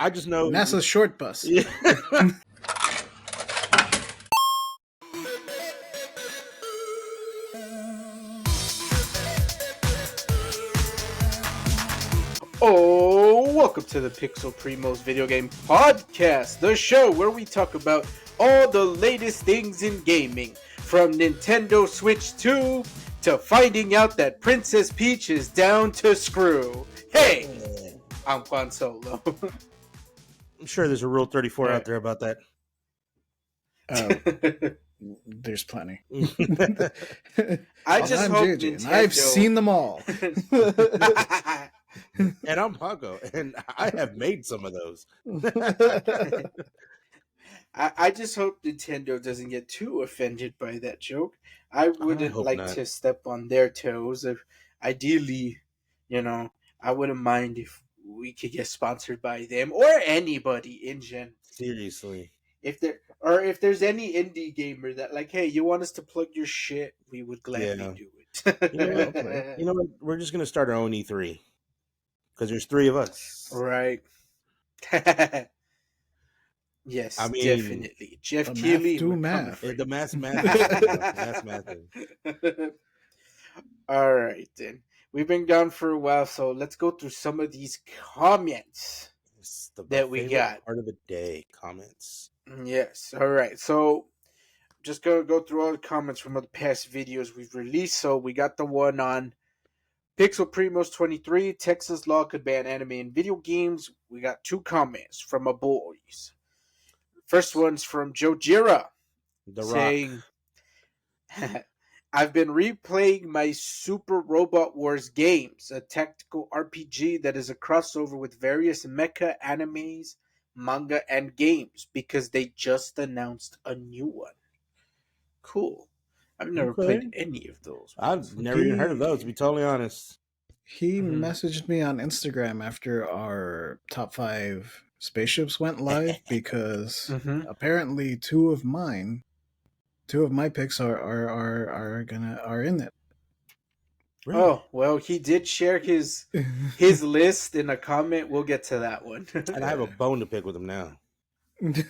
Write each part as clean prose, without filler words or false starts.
I just know NASA's short bus. Yeah. Oh, welcome to the Primos video game podcast, the show where we talk about all the latest things in gaming, from Nintendo Switch 2 to finding out that Princess Peach is down to screw. Hey, I'm Juan Solo. I'm sure there's a Rule 34 out there about that. There's plenty. I just hope JJ, Nintendo... and I've seen them all. And I'm Paco, and I have made some of those. I just hope Nintendo doesn't get too offended by that joke. I wouldn't like to step on their toes. Ideally, I wouldn't mind if we could get sponsored by them or anybody in general. Seriously. If there's any indie gamer that like, hey, you want us to plug your shit, we would gladly do it. You know what? We're just gonna start our own E3 because there's 3 of us, right? Yes, I mean, definitely. Jeff the Keighley, math. The math. All right, then. We've been gone for a while, so let's go through some of these comments that we got. Part of the day, comments. Yes. All right. So, just gonna go through all the comments from the past videos we've released. So we got the one on Pixel Primos 23. Texas law could ban anime in video games. We got 2 comments from our boys. First one's from Joe Jira, saying, I've been replaying my Super Robot Wars games, a tactical RPG that is a crossover with various mecha animes, manga, and games, because they just announced a new one. Cool. I've never played any of those. I've never even heard of those, to be totally honest. He messaged me on Instagram after our top 5 spaceships went live because apparently 2 of my picks are in it. Really? Oh, well, he did share his list in a comment. We'll get to that one. And I have a bone to pick with him now.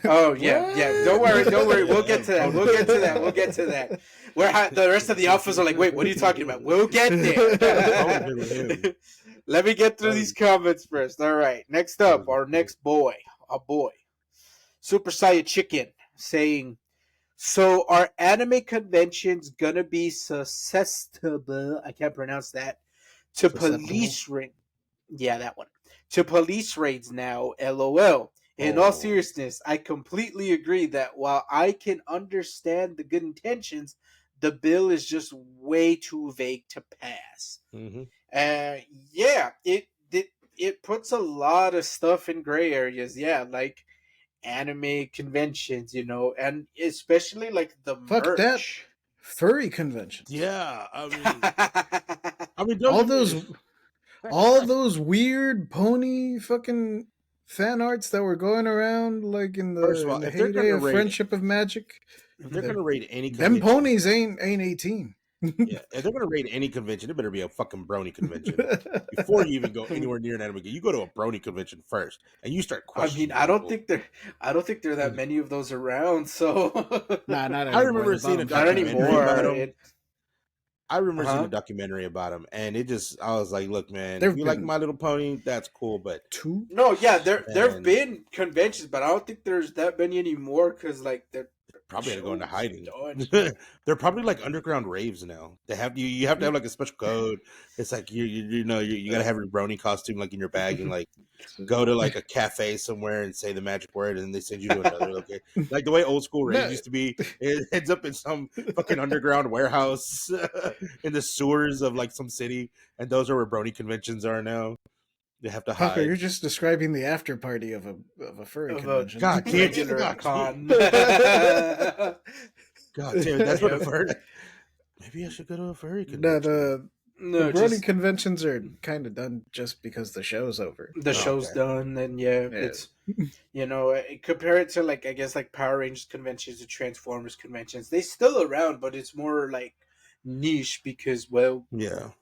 Oh, yeah. Don't worry. We'll get to that. Where the rest of the alphas are like, wait, what are you talking about? We'll get there. Let me get through these comments first. All right. Next up, our next boy, Super Saiyan Chicken, saying, so are anime conventions gonna be susceptible? I can't pronounce that. To police raids. Yeah, that one. To police raids now, LOL. In all seriousness, I completely agree that while I can understand the good intentions, the bill is just way too vague to pass. It puts a lot of stuff in gray areas. Yeah, like anime conventions, and especially like the Fuck merch. That. Furry conventions. Yeah, I mean, all those weird pony fucking fan arts that were going around like in the heyday of Friendship of Magic. If they're gonna raid any convention, them ponies ain't 18. Yeah, if they're gonna raid any convention, it better be a fucking brony convention. Before you even go anywhere near an anime game, you go to a brony convention first, and you start questioning. I don't think there are that many of those around. So, not anymore. I remember seeing a documentary about them. I remember seeing a documentary about them, and I was like, look, man, if you like My Little Pony, that's cool, but there've been conventions, but I don't think there's that many anymore because like they're probably had to go into hiding. They're probably like underground raves now. They have you have to have like a special code. It's like you gotta have your brony costume like in your bag and like go to like a cafe somewhere and say the magic word and they send you to another location. Like the way old school raves used to be, it ends up in some fucking underground warehouse in the sewers of like some city, and those are where brony conventions are now. They have to hide. You're just describing the after party of a furry convention. God damn, con. God damn, that's what I've heard. Maybe I should go to a furry convention. The brony conventions are kind of done just because the show's over. The show's done, and it's compare it to like I guess like Power Rangers conventions or Transformers conventions. They're still around, but it's more like niche because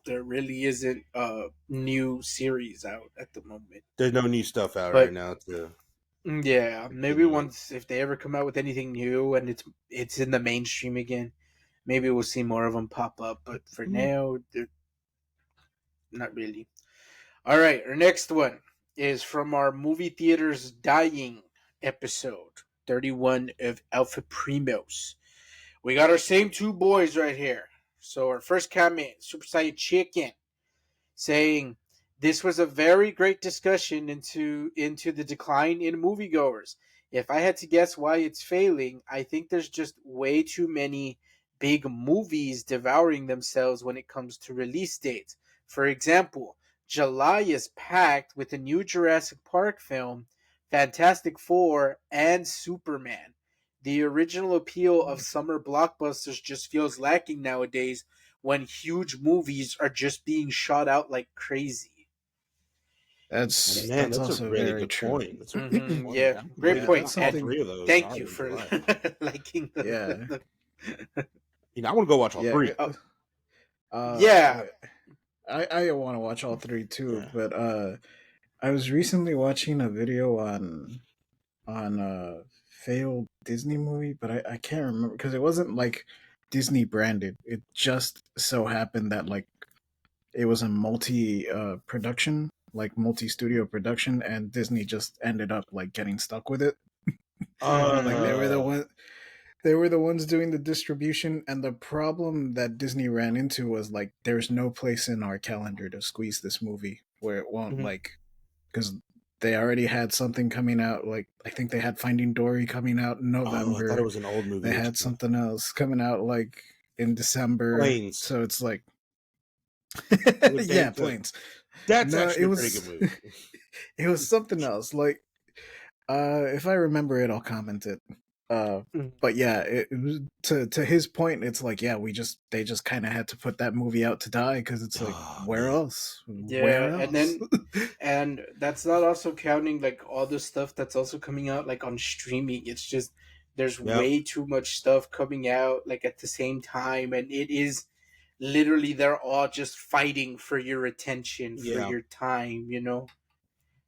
there really isn't a new series out at the moment. There's no new stuff out right now. Yeah, maybe Continue it. once if they ever come out with anything new and it's in the mainstream again, maybe we'll see more of them pop up. But for now, they're not really. All right, our next one is from our movie theaters dying episode 31 of Alpha Primos. We got our same two boys right here. So our first comment, Super Saiyan Chicken, saying this was a very great discussion into the decline in moviegoers. If I had to guess why it's failing, I think there's just way too many big movies devouring themselves when it comes to release dates. For example, July is packed with a new Jurassic Park film, Fantastic Four, and Superman. The original appeal of summer blockbusters just feels lacking nowadays when huge movies are just being shot out like crazy. Man, That's that's a also really very good true. point. That's a really good point. Yeah, great Yeah, Believe it or point. that's not, all And something. three of those thank are you in for July. liking Yeah, I want to go watch all yeah, three. yeah. I want to watch all three too, Yeah. but I was recently watching a video on a failed Disney movie, but I can't remember because it wasn't like Disney branded. It just so happened that like it was a multi production, like multi studio production, and Disney just ended up like getting stuck with it. Like Mm-hmm. they were the ones doing the distribution, and the problem that Disney ran into was like there's no place in our calendar to squeeze this movie where it won't Mm-hmm. like because they already had something coming out. Like I think they had Finding Dory coming out in Oh, I thought it November. was an old movie They they had took. something else coming out like in December. Planes. So it's like, What they yeah, took. planes. That's No, actually a pretty good movie. it was something else. Like, if I remember it, I'll comment it. But yeah, it was, to his point, it's like, yeah, they just kind of had to put that movie out to die because it's like, Oh where man. else? Yeah, Where and else? then and that's not also counting like all the stuff that's also coming out like on streaming. It's just there's Yep. way too much stuff coming out like at the same time, and it is literally they're all just fighting for your attention, for Yeah. your time, you know.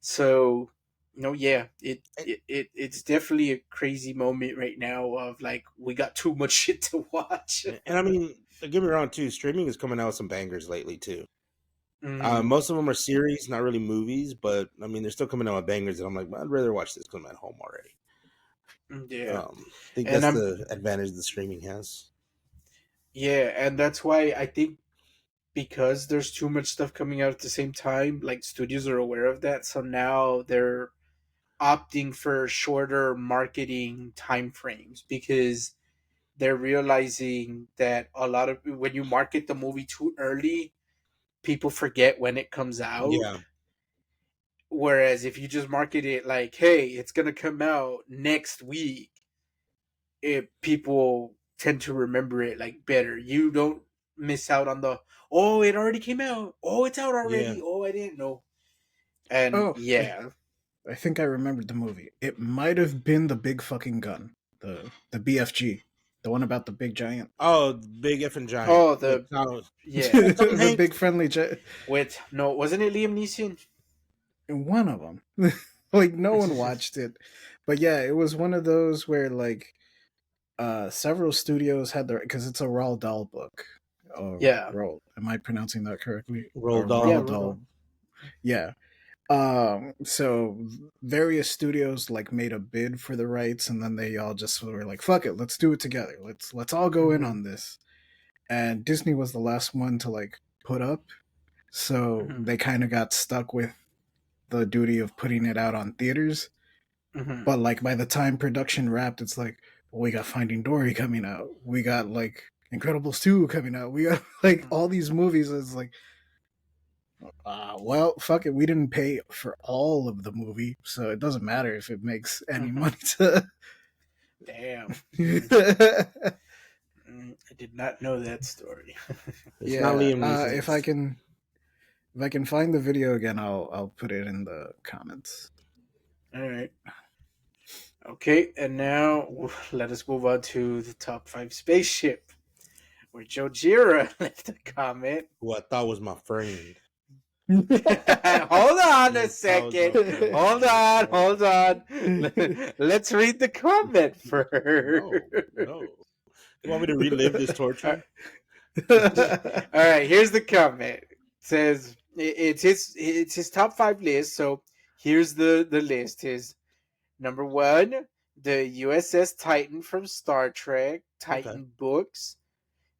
So, yeah, it's definitely a crazy moment right now of like we got too much shit to watch. And I mean, don't get me wrong too. Streaming is coming out with some bangers lately too. Mm, Most of them are series, not really movies, but I mean, they're still coming out with bangers. And I'm like, I'd rather watch this because I'm at home already. yeah, I think and that's I'm the advantage the streaming has. yeah, and that's why I think because there's too much stuff coming out at the same time, like studios are aware of that, so now they're opting for shorter marketing time frames because they're realizing that a lot of when you market the movie too early, people forget when it comes out. Yeah, Whereas if you just market it like, hey, it's gonna come out next week, people tend to remember it like better. You don't miss out on the it already came out. Oh, it's out yeah. already. Oh, I didn't know. And Oh, yeah, I think I remembered the movie. It might have been the big fucking gun, the BFG, the one about the big giant, Oh, Big F and Giant oh with the yeah Tom the Hanks. big friendly giant. with no wasn't it Liam Neeson? One of them. Like no one watched it, but yeah, it was one of those where like several studios had their because it's a Roald Dahl book. Oh, Yeah, Roald. Am I pronouncing that correctly? Roll Or yeah, Doll. Roald Rodolph. Dahl? Yeah. So various studios like made a bid for the rights, and then they all just were like, "Fuck it, let's do it together. Let's all go in Mm-hmm. on this." And Disney was the last one to like put up, so Mm-hmm. they kind of got stuck with the duty of putting it out on theaters. Mm-hmm. But like by the time production wrapped, it's like, well, we got Finding Dory coming out. We got like Incredibles 2 coming out. We got like all these movies. It's like, well, fuck it. We didn't pay for all of the movie, so it doesn't matter if it makes any Mm-hmm. money to. Damn. Yeah, I did not know that story. It's not Liam Neeson. if I can find the video again, I'll put it in the comments. All right. Okay, and now let us move on to the top five spaceship, where Joe Jira left a comment. Who I thought was my friend. Hold on a second. Hold on. Let's read the comment first. No. You want me to relive this torture? All right, here's the comment. It says it's his top 5 list. So here's the list. His number 1, the USS Titan from Star Trek, Titan books.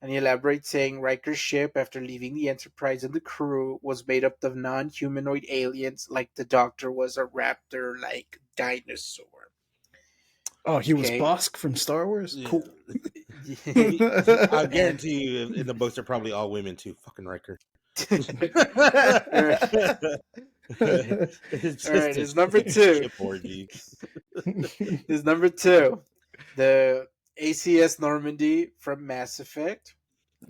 And he elaborates saying Riker's ship, after leaving the Enterprise and the crew, was made up of non-humanoid aliens, like the Doctor was a raptor-like dinosaur. Oh, he was Bosk from Star Wars? Yeah. Cool. I guarantee you, in the books, they're probably all women too. Fucking Riker. It's all right, his number 2. His number 2, the ACS Normandy from Mass Effect.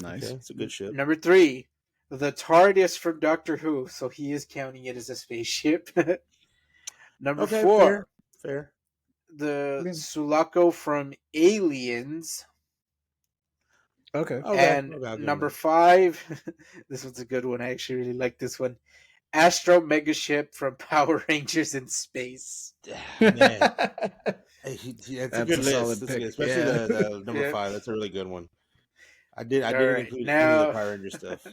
Nice. Okay, it's a good ship. Number 3, the TARDIS from Doctor Who. So he is counting it as a spaceship. Number 4, fair. The Sulaco from Aliens. Okay. And number 5, this one's a good one. I actually really like this one. Astro Megaship from Power Rangers in Space. Man. That's a good list. That's good. Especially the number 5. That's a really good one. I didn't include any of the Power Ranger stuff.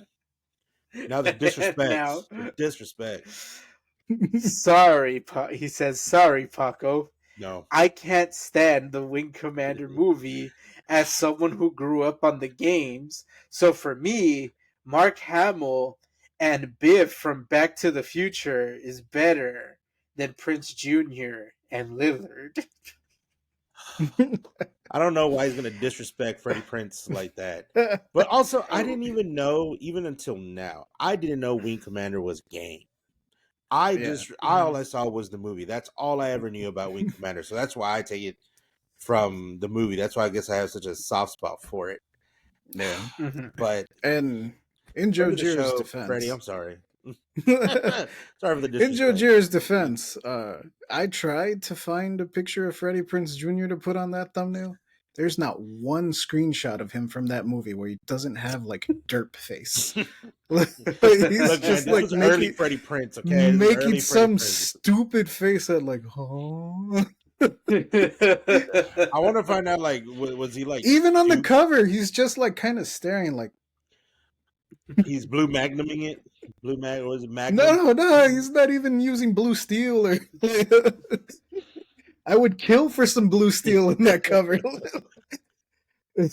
Now the disrespect. Disrespect. Sorry, he says, sorry, Paco. No. I can't stand the Wing Commander movie as someone who grew up on the games. So for me, Mark Hamill and Biff from Back to the Future is better than Prince Jr. and Lillard. I don't know why he's going to disrespect Freddie Prinze like that. But also, I didn't even know, even until now, I didn't know Wing Commander was game. All I saw was the movie. That's all I ever knew about Wing Commander. So that's why I take it from the movie. That's why I guess I have such a soft spot for it. Yeah. But and in Joe Giro's defense, Freddie, I'm sorry. Sorry for the disrespect. In Joe Giro's defense, I tried to find a picture of Freddie Prinze Jr. to put on that thumbnail. There's not one screenshot of him from that movie where he doesn't have like derp face. He's just like early Freddie Prinze, okay? Making some stupid face at like, oh. I want to find out, like, was he like even on the cover? He's just like kind of staring, like he's blue magnuming it. Blue mag, or was it magnum? No, he's not even using blue steel. Or I would kill for some blue steel in that cover. I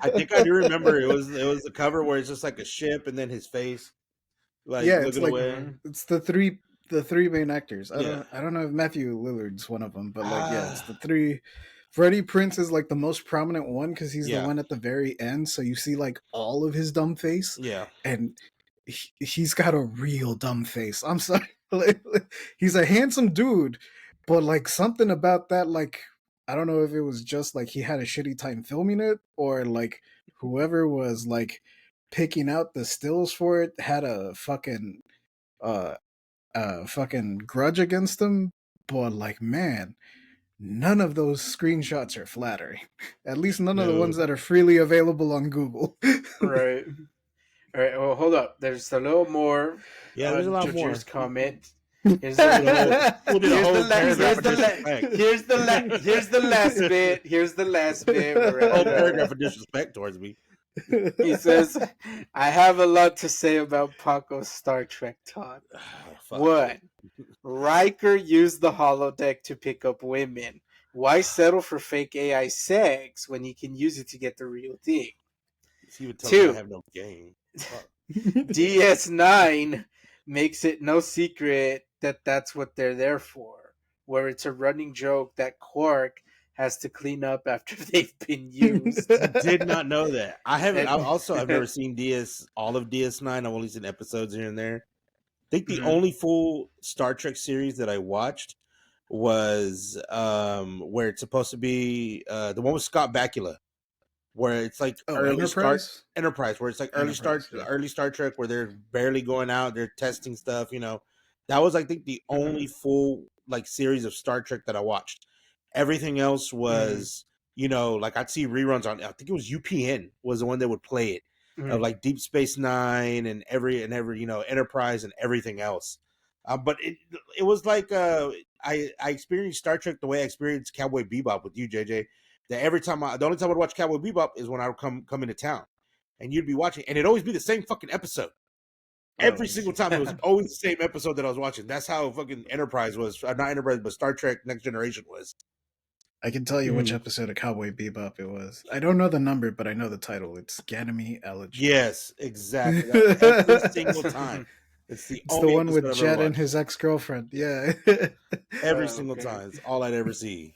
think I do remember it was the cover where it's just like a ship and then his face, like looking away. It's the three main actors. I don't know if Matthew Lillard's one of them, but it's the three. Freddie Prinze is like the most prominent one because he's the one at the very end, so you see like all of his dumb face. Yeah, and he's got a real dumb face. I'm sorry, he's a handsome dude, but like something about that, like I don't know if it was just like he had a shitty time filming it, or like whoever was like picking out the stills for it had a fucking grudge against him. But like, man, none of those screenshots are flattering. At least none of the ones that are freely available on Google. Right. All right. Well, hold up. There's a little more. Yeah, there's a lot more. Comment. Here's the last bit. Here's the last bit. A whole paragraph of disrespect towards me. He says, "I have a lot to say about Paco's Star Trek talk. One, Riker used the holodeck to pick up women. Why settle for fake AI sex when he can use it to get the real thing? He would tell me I have no game. DS9 makes it no secret that that's what they're there for, where it's a running joke that Quark has to clean up after they've been used." Did not know that. I haven't. I've never seen all of DS9. I've only seen episodes here and there. I think the only full Star Trek series that I watched was where it's supposed to be the one with Scott Bakula, where it's like Enterprise, where it's like early Star Trek, where they're barely going out, they're testing stuff. That was I think the only full like series of Star Trek that I watched. Everything else was like I'd see reruns on. I think it was UPN was the one that would play it. of like Deep Space Nine and every Enterprise and everything else. But it was like I experienced Star Trek the way I experienced Cowboy Bebop with you, JJ. That every time the only time I'd watch Cowboy Bebop is when I would come into town, and you'd be watching, and it'd always be the same fucking episode. Every single time it was always the same episode that I was watching. That's how fucking Enterprise was. Not Enterprise, but Star Trek Next Generation was. I can tell you which episode of Cowboy Bebop it was. I don't know the number, but I know the title. It's Ganymede Elegy. Yes, exactly. Every single time. It's the one with Jet and his ex-girlfriend. Yeah. Every single time. It's all I'd ever see.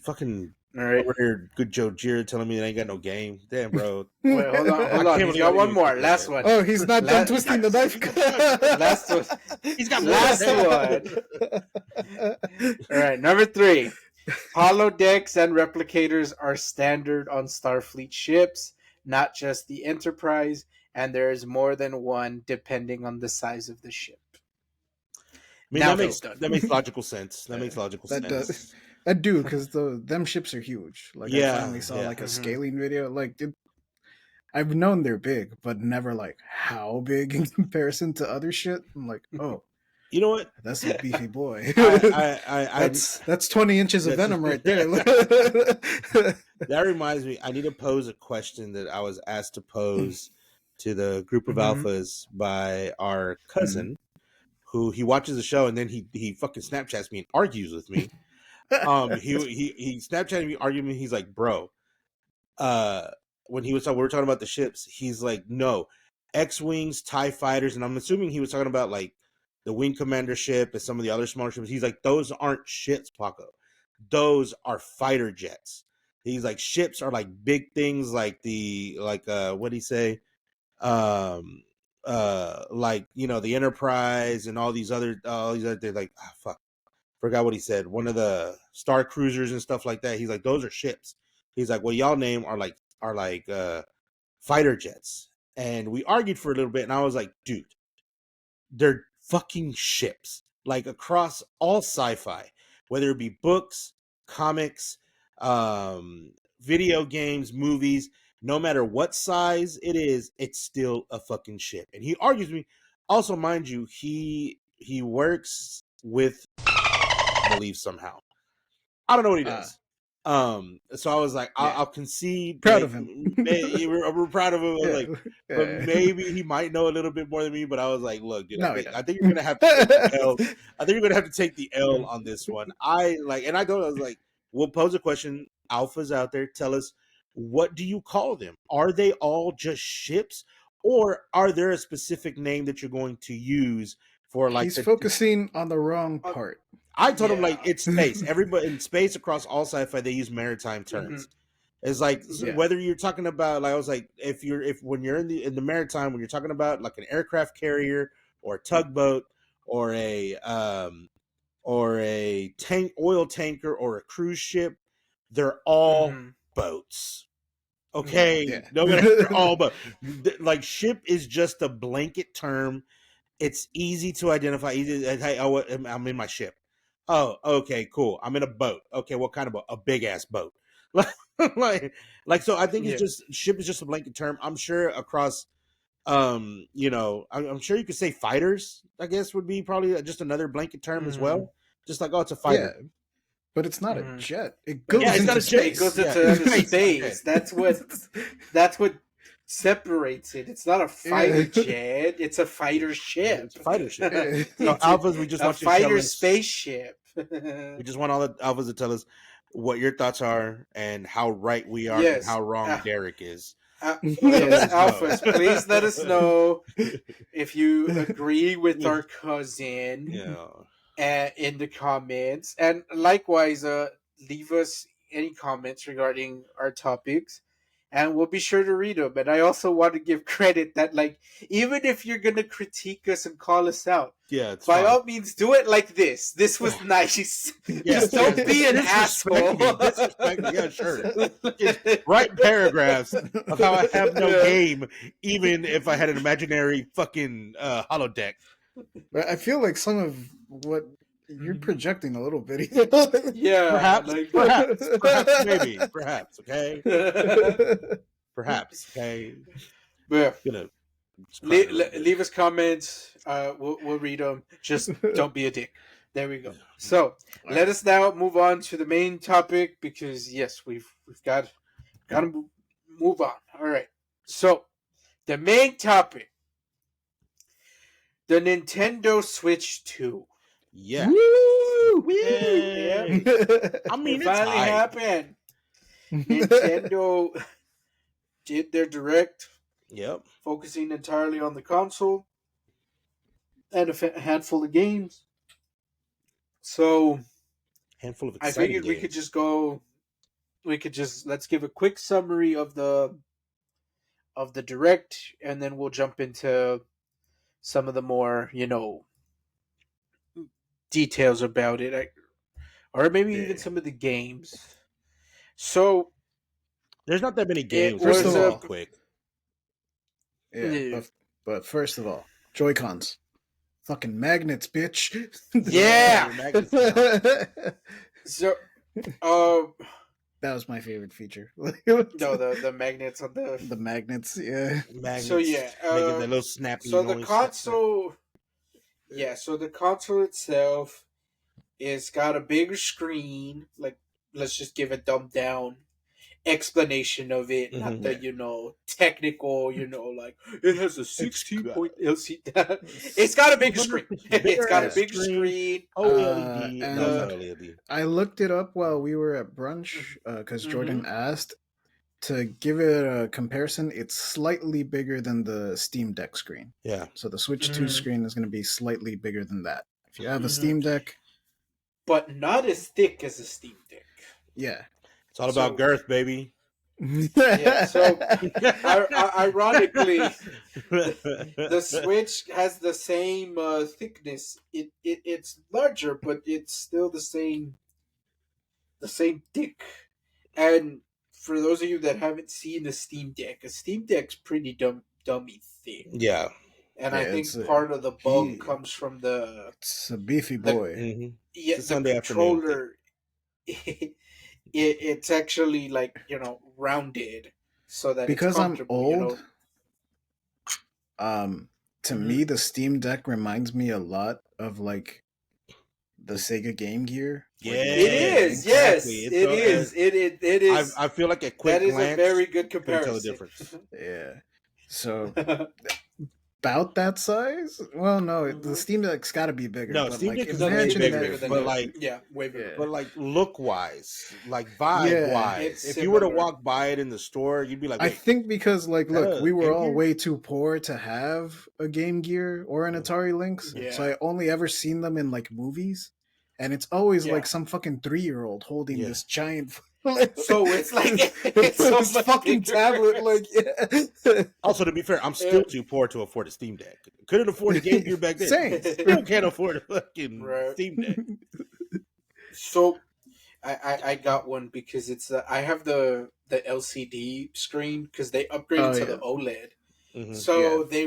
Fucking all right. Over here, good Joe Gier telling me they ain't got no game. Damn, bro. Wait, hold on. He's got one more. Last one. Oh, he's not done twisting the knife. Last one. He's got last one. All right, number 3. Holodecks and replicators are standard on Starfleet ships, not just the Enterprise, and there is more than one depending on the size of the ship. I mean, that makes logical sense. That makes logical sense. I do, because them ships are huge. Like I finally saw like a scaling video. Like I've known they're big, but never like how big in comparison to other shit. I'm like, oh, you know what? That's a beefy boy. That's 20 inches of venom right there. That reminds me, I need to pose a question that I was asked to pose to the group of alphas by our cousin, who he watches the show and then he fucking Snapchats me and argues with me. He Snapchatted me, arguing me. He's like, bro, when we were talking about the ships, he's like, no, X-Wings, TIE fighters, and I'm assuming he was talking about like the Wing Commander ship and some of the other smaller ships. He's like, those aren't ships, Paco. Those are fighter jets. He's like, ships are like big things like what'd he say? Like, the Enterprise and all these other things, like, fuck. Forgot what he said. One of the Star Cruisers and stuff like that. He's like, those are ships. He's like, what y'all name are like fighter jets. And we argued for a little bit, and I was like, dude, they're fucking ships. Like across all sci-fi, whether it be books, comics, video games, movies, no matter what size it is, it's still a fucking ship. And he argues with me. Also, mind you, he works with, I believe, somehow. I don't know what he does. So I was like, I'll concede. Proud of him. We're proud of him. Like, but maybe he might know a little bit more than me. But I was like, look, dude, I think you're gonna have to take the L. I think you're gonna have to take the L on this one. I was like, we'll pose a question. Alphas out there, tell us, what do you call them? Are they all just ships, or are there a specific name that you're going to use for like? He's focusing on the wrong part. I told him, like, it's space. Everybody in space across all sci-fi, they use maritime terms. It's like whether you're talking about, like, I was like, when you're in the maritime, when you're talking about like an aircraft carrier or a tugboat or a oil tanker or a cruise ship, they're all boats. Okay, no matter, they're all boats. Like, ship is just a blanket term. It's easy to identify. Hey, I'm in my ship. Oh, okay, cool. I'm in a boat. Okay, what kind of boat? A big ass boat. like so I think it's just, ship is just a blanket term. I'm sure across I'm sure you could say fighters, I guess, would be probably just another blanket term as well. Just like, oh, it's a fighter. Yeah, but it's not a jet. It goes it's into not a jet. It goes into space. That's what separates it. It's not a fighter jet. It's a fighter ship. It's a fighter ship. So alphas, we just want a fighter spaceship. We just want all the alphas to tell us what your thoughts are and how right we are and how wrong Derek is. Alphas, please let us know if you agree with our cousin in the comments. And likewise, leave us any comments regarding our topics, and we'll be sure to read them. And I also want to give credit that, like, even if you're going to critique us and call us out, by all means, do it like this. This was nice. Just don't be an asshole. Yeah, sure. Just write paragraphs of how I have no game, even if I had an imaginary fucking holodeck. I feel like some of what you're projecting a little bit. Perhaps, maybe, perhaps. Okay. perhaps. Okay, Yeah. gonna cry a little bit. Leave us comments. We'll read them. Just don't be a dick. There we go. So let us now move on to the main topic because yes, we've got to move on. All right. So the main topic, the Nintendo Switch 2. Yeah. Woo! Yeah. I mean, It it's finally hype. happened. Nintendo did their direct, Yep. focusing entirely on the console and a handful of games. So Handful of I exciting figured we could games. just go. We could just let's give a quick summary of the direct, and then we'll jump into some of the more details about it, or maybe even some of the games. So There's not that many it games. First was of Really all, quick. yeah, but first of all, Joy-Cons. Fucking magnets, bitch. Yeah. Your magnets. So that was my favorite feature. no, the magnets on the magnets, yeah. Magnets. So yeah, making that little snappy so noise. the console, so the console itself is got a bigger screen. Like, let's just give a dumbed down explanation of it, not the technical. Like it has a 16-point LCD. It's got a bigger screen. It's got a bigger screen. OLED. And No, it's not OLED. I looked it up while we were at brunch because Jordan asked. To give it a comparison, it's slightly bigger than the Steam Deck screen. Yeah. So the Switch 2 screen is going to be slightly bigger than that. If you have a Steam Deck. But not as thick as a Steam Deck. Yeah. It's all about girth, baby. Yeah, so ironically, the Switch has the same thickness. It's larger, but it's still the same thick. And for those of you that haven't seen a Steam Deck, a Steam Deck's pretty dummy thick. Yeah. And I think part of the bug comes from it's a beefy boy. Yeah, the controller. It's actually like rounded so that because it's comfortable. I'm old. To me, the Steam Deck reminds me a lot of like the Sega Game Gear. Yeah, it is. Exactly. Yes, it is. It is. I feel like a quick glance. That is a very good comparison. Tell the difference. Yeah. So about that size? Well, no, the Steam Deck's got to be bigger. No, Steam Deck is way bigger, but like, way bigger. But like look wise, like vibe wise, if you were to walk by it in the store, you'd be like, I think because like, look, we were all way too poor to have a Game Gear or an Atari Lynx, so I only ever seen them in like movies, and it's always like some fucking 3-year-old holding this giant. So it's like it's so this fucking tablet. Like, also to be fair, I'm still too poor to afford a Steam Deck. Couldn't afford a Game Gear back then. Same. Still can't afford a fucking Steam Deck. So I got one because it's I have the LCD screen because they upgraded to the OLED. So they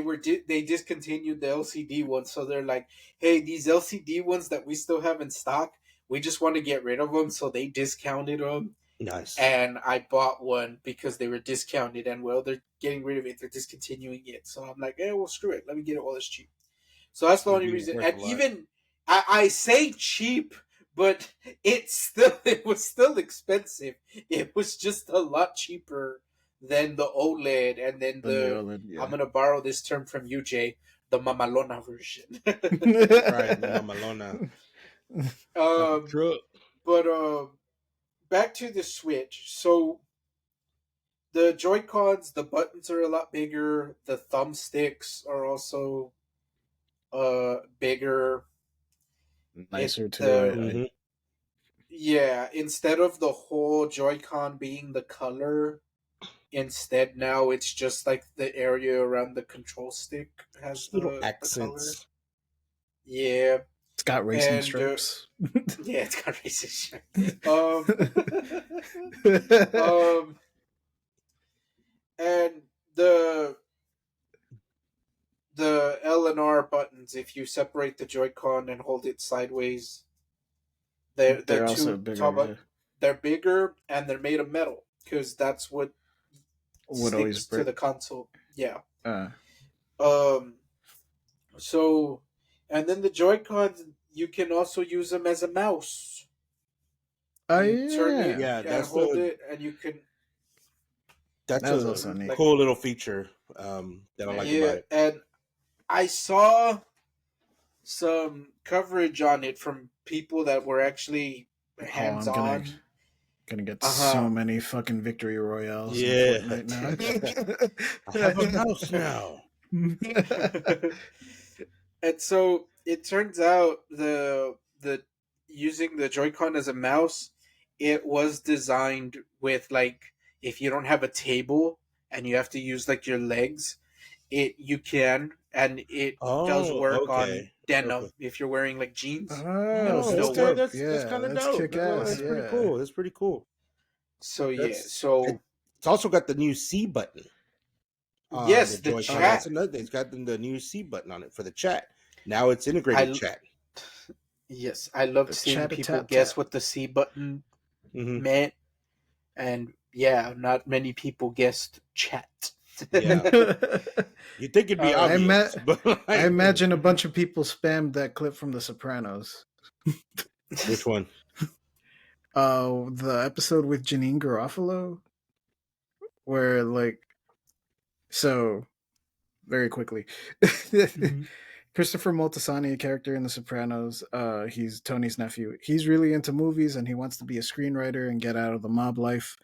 discontinued the LCD ones. So they're like, hey, these LCD ones that we still have in stock, we just want to get rid of them. So they discounted them. Nice. And I bought one because they were discounted, and they're getting rid of it. They're discontinuing it. So I'm like, well, screw it. Let me get it while it's cheap. So that's the only reason. And even I say cheap, but it was still expensive. It was just a lot cheaper than the OLED, and then the OLED, I'm gonna borrow this term from you, Jay, the Mamalona version. Right, the Mamalona. But back to the Switch. So the Joy-Cons, the buttons are a lot bigger. The thumbsticks are also bigger. Nicer too. Yeah, instead of the whole Joy-Con being the color, instead now it's just like the area around the control stick has little The color. accents. Yeah. It's got racing stripes. Yeah, it's got racing stripes. And the L and R buttons, if you separate the Joy-Con and hold it sideways, they're also bigger. They're bigger and they're made of metal because that's what would always sticks to break. the console. Yeah. Uh, Um. So, and then the Joy-Cons, you can also use them as a mouse. oh You turn yeah, it Yeah, and hold it, and you can. that's that was a also neat. Like, cool little feature that I like yeah, about it. and I saw some coverage on it from people that were actually Oh, I'm gonna hands-on. get Uh-huh. so many fucking victory royales in Yeah. Fortnite I have a mouse now. now. And so it turns out the using the Joy-Con as a mouse, it was designed with, like, if you don't have a table and you have to use like your legs, it you can, and it does Oh, work on okay. Okay. denim. If you're wearing like jeans, it'll Oh, Oh, that's still okay. work. dope. That's Yeah, kind of that's dope. kick ass. That's pretty Yeah. cool. That's pretty cool. So yeah, That's so it's also got the new C button on the yes, the Joy-Con. That's chat. another thing. It's got the new C button on it for the chat. Now it's integrated I chat. Yes, I loved The seeing chat a people tap tap. guess what the C button Hmm. meant, and yeah, not many people guessed chat. Yeah. You'd think it'd be Uh, obvious, but I like, imagine a bunch of people spammed that clip from The Sopranos. which one? The episode with Janine Garofalo, where like, so very quickly, Mhm. Christopher Moltisanti, a character in The Sopranos, he's Tony's nephew. He's really into movies and he wants to be a screenwriter and get out of the mob life.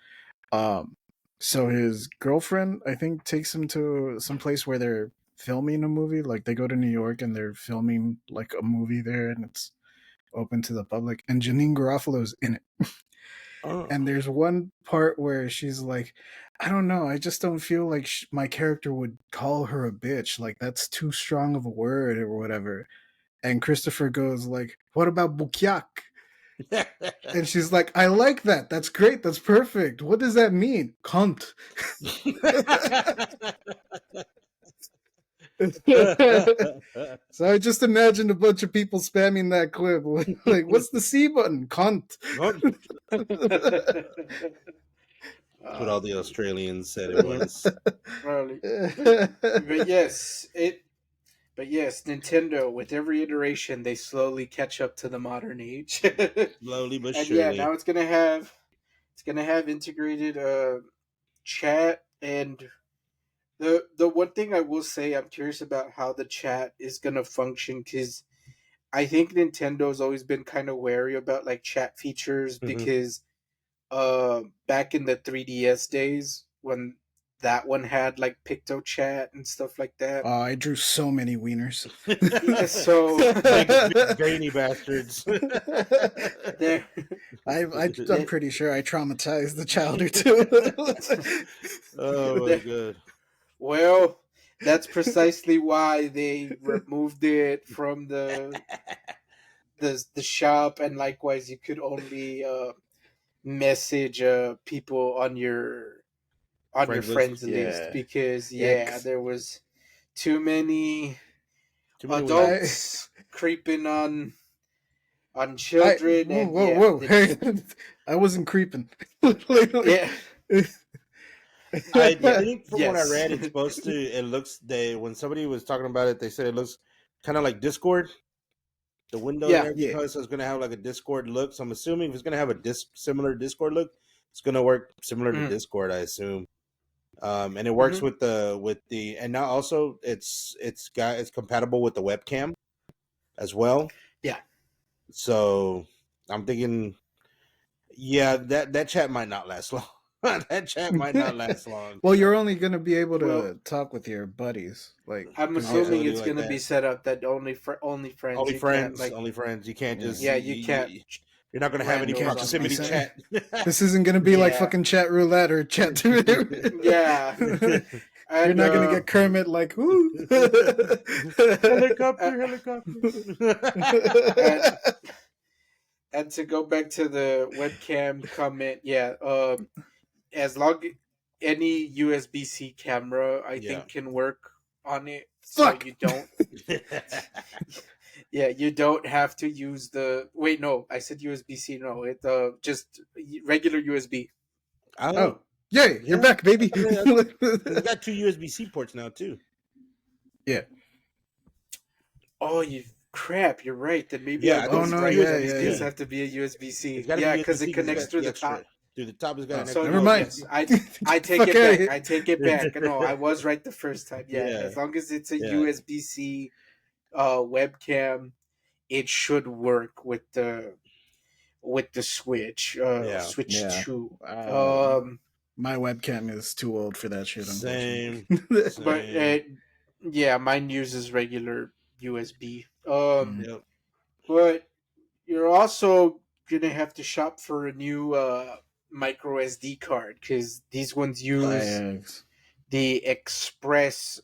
Um, so his girlfriend, I think, takes him to some place where they're filming a movie. Like they go to New York and they're filming like a movie there, and it's open to the public. And Janine Garofalo's in it. Oh. And there's one part where she's like, I don't know, I just don't feel like my character would call her a bitch. Like that's too strong of a word or whatever. And Christopher goes like, what about bukyak? And she's like, I like that. That's great. That's perfect. What does that mean? Cunt. So I just imagined a bunch of people spamming that clip. Like, what's the C button? Cunt. That's what all the Australians said it was. Probably. But yes, But yes, Nintendo, with every iteration, they slowly catch up to the modern age. Slowly but And yeah, surely. now it's gonna have integrated chat. And the one thing I will say, I'm curious about how the chat is gonna function, because I think Nintendo's always been kind of wary about like chat features, Hmm. because back in the 3DS days, when that one had like Picto Chat and stuff like that. Oh, I drew so many wieners. Yeah, so Big veiny bastards. there, I'm pretty sure I traumatized the child or two. Oh my there, god. well, that's precisely why they removed it from the shop, and likewise, you could only message people on your Friends list. friends list, Yeah. because Yeah, yeah, there was too many Too many wieners. adults creeping on I children, whoa and whoa yeah, whoa they hey, just I wasn't creeping. yeah. I Yeah, think from what I yes. read, it's supposed to. It looks when somebody was talking about it, they said it looks kind of like Discord. The windows and Yeah. everything, Yeah. so it's going to have like a Discord look. So I'm assuming if it's going to have a similar Discord look, it's going to work similar to Mm. Discord, I assume. And it works Hmm. with the and now also it's compatible with the webcam as well. Yeah. So I'm thinking, yeah, that chat might not last long. That chat might not last long. Well, you're only gonna be able Well, to talk with your buddies, like, I'm because Oh, so assuming it'll do it's like gonna that. be set up that only friends. Only You can't friends, like. only friends. You can't just Yeah, you can't you're not going to have any you can't randos just be on proximity there. saying chat. this isn't gonna be like Yeah. fucking chat roulette or chat. You're Yeah. And not gonna get Kermit like, ooh. uh, Helicopter. and and to go back to the webcam comment, yeah, as long any USB-C camera, I Yeah. think, can work on it, so Fuck. you don't. Yeah, you don't have to use the. Wait, no, I said USB-C. No, it just regular USB. Oh, Oh, Yeah, you're back, baby. They got 2 USB-C ports now too. Yeah. Oh, you crap! You're right. Then maybe Yeah, I I think was it's right. yeah, Then yeah, it does yeah. have to be a USB-C. It's got to be Yeah, because USB-C it because it's connects got through the the extra. top. Through the top, it's got Oh, an So extra. never no, mind. yes, I take Fuck it outta back. here. I take it back. No, I was right the first time. Yeah, Yeah, as long as it's a yeah, USB-C webcam, it should work with the Switch. yeah. Switch Yeah. 2. Uh, Um, my webcam is too old for that shit, Same, unfortunately. but same. yeah, mine uses regular USB. Mm. Yep. But you're also gonna have to shop for a new micro SD card because these ones use Facts. the Express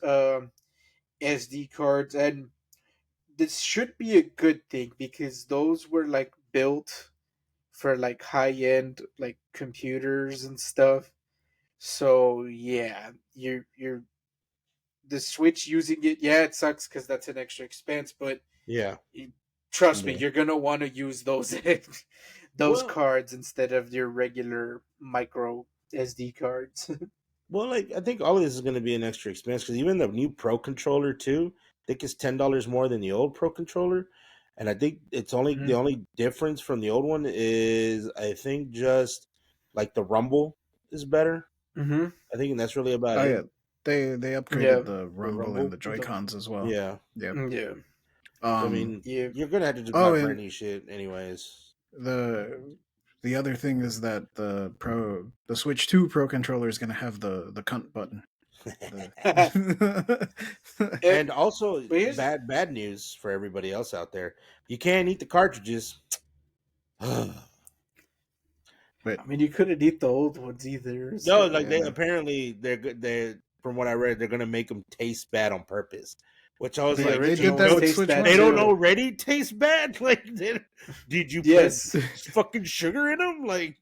SD cards, and this should be a good thing because those were like built for like high end like computers and stuff. So yeah, you're the Switch using it. Yeah, it sucks because that's an extra expense, but Yeah. trust me, Yeah. you're gonna want to use those those Well, cards instead of your regular micro SD cards. well, like I think all of this is going to be an extra expense because even the new Pro controller too, I think it's $10 more than the old Pro controller, and I think it's only the Mhm. only difference from the old one is I think just like the rumble is better. Mm-hmm. I think that's really about Oh it. yeah, they Yeah. upgraded the The rumble and rumble, the Joy Cons as well. yeah. Yep. Yeah. So I mean, Yeah. you're gonna have to just buy Oh, brand and new shit anyways. the other thing is that the Switch 2 Pro controller is gonna have the cunt button. The And also, But here's bad news for everybody else out there: you can't eat the cartridges. Wait, I mean, you couldn't eat the old ones either. No, So like they yeah. apparently they're good. They from what I read, they're gonna make them taste bad on purpose. Which I was the like, They original did that ones no, with taste Switch bad they 1. don't too. already taste bad. Like, did you put Yes. fucking sugar in them? Like,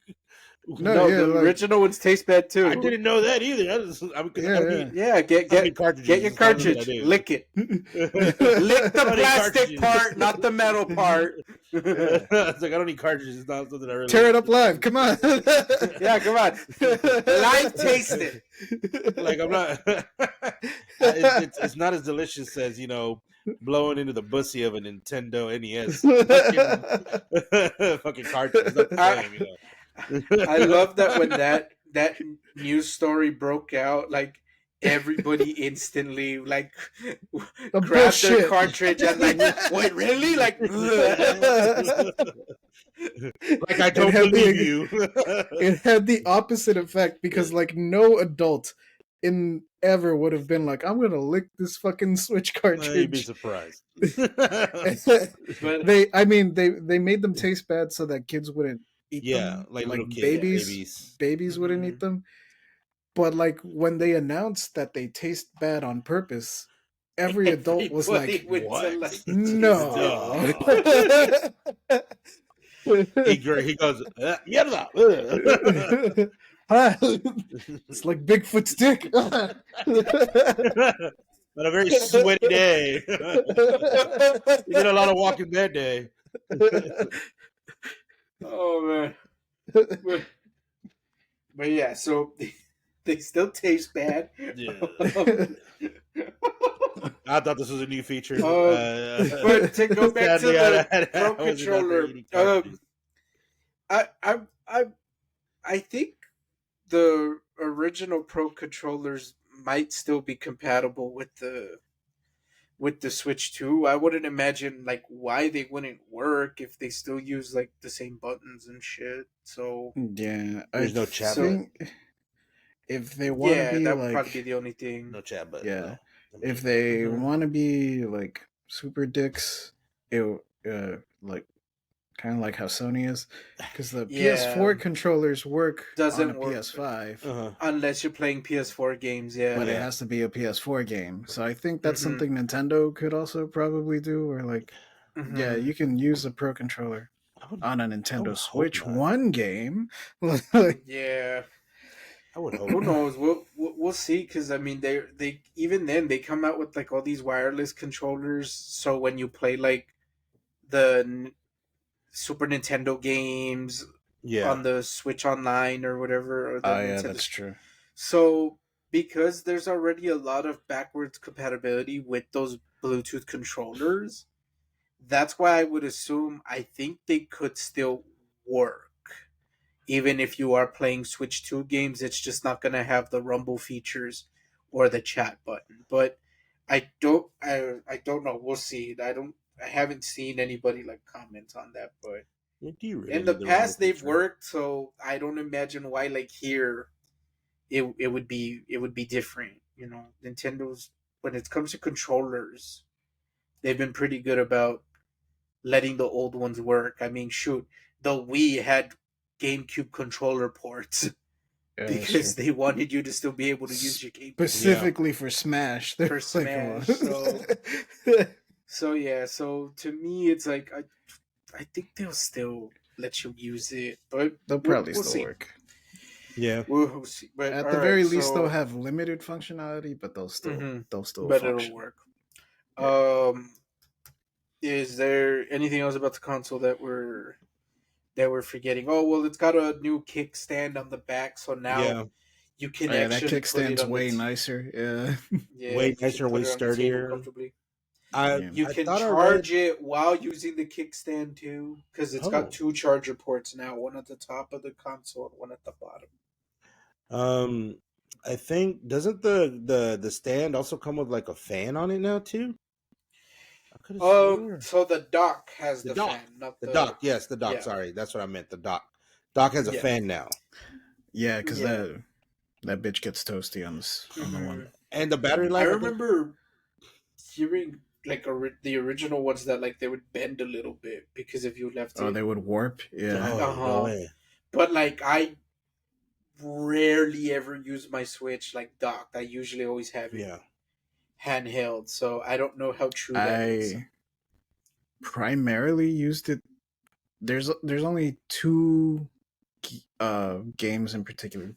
No, No, yeah, the like original ones taste bad I too. didn't know that either. Because I don't yeah, eat Yeah, I don't need cartridges. get your That's not what I cartridge, do. lick it, yeah. lick I the don't need plastic cartridges. part, not the metal part. Yeah. It's like I don't need cartridges. It's not something I Tear really. it up live. Come on. Yeah, come on, live taste it. Like I'm not. It's not as delicious as blowing into the bussy of a Nintendo NES. Fucking cartridge. It's not the I, same. I love that when that news story broke out, like everybody instantly like grabbed their Bullshit. cartridge and like, wait, really? Like, Like I It don't had believe the you. it had the opposite effect because like no adult in ever would have been like, I'm gonna lick this fucking Switch You'd be cartridge. surprised. but They made them taste bad so that kids wouldn't eat Yeah, them, like like little kids, babies. babies. Babies wouldn't Mhm. eat them. But like when they announced that they taste bad on purpose, every adult was everybody like, went to What? like "No." He goes, mierda. It's like Bigfoot's dick. On a very sweaty day. You did a lot of walking that day. oh man. But yeah, so they still taste bad. Yeah. I thought this was a new feature. But to go back to Sadly, the Pro I wasn't out there controller, eating cartridges. I I I I think the original Pro controllers might still be compatible with the Switch 2. I wouldn't imagine like why they wouldn't work if they still use like the same buttons and shit. So Yeah, I There's no chat think if they want to yeah, be that would probably be like, the only thing. No chat button. yeah, No. if they Mhm. want to be like super dicks, it like kind of like how Sony is, because the Yeah. PS4 controllers work Doesn't on a work. PS5, Uh-huh. Unless you're playing PS4 games, yeah. but it Yeah. has to be a PS4 game. So I think that's Mhm. something Nintendo could also probably do, or like, yeah, Mhm. you can use a Pro controller I would, on a I Nintendo would hope Switch not. 1 game. Like, Yeah. I would hope Who not. knows? We'll see. Because I mean, they even then they come out with like all these wireless controllers. So when you play like the Super Nintendo games, on the Switch Online or whatever. Or the yeah, Nintendo. that's true. So because there's already a lot of backwards compatibility with those Bluetooth controllers, that's why I would assume I think they could still work. Even if you are playing Switch 2 games, it's just not going to have the rumble features or the chat button. But I don't know. We'll see. I haven't seen anybody like comment on that, but Do you really in the need the rumble past they've feature? worked, so I don't imagine why like here it would be different. You know, Nintendo's when it comes to controllers, they've been pretty good about letting the old ones work. I mean, shoot, the Wii had GameCube controller ports because they wanted you to still be able to use your GameCube specifically for Smash. For Smash, so yeah. So to me, it's like I think they'll still let you use it, but they'll probably still work. Yeah, we'll see. But at the very least, they'll have limited functionality, but they'll still but function. it'll work. Yeah. Is there anything else about the console that we're forgetting? Oh well, it's got a new kickstand on the back, so now you can actually that kickstand's way nicer. Yeah, way nicer, way sturdier. Comfortably. You can charge it while using the kickstand too, because it's got 2 charger ports now, one at the top of the console and one at the bottom. I think doesn't the stand also come with like a fan on it now too? So the dock has the fan, not the dock. Yes, the dock. Yeah. Sorry, that's what I meant. The dock. Dock has a fan now. Yeah, because that bitch gets toasty on the one. And the battery life. I remember hearing like the original ones that like they would bend a little bit because if you left it. Oh, they would warp. Yeah. No way. But like I rarely ever use my Switch like docked. I usually always have it handheld, so I don't know how true that is. I primarily used it. There's only 2 games in particular,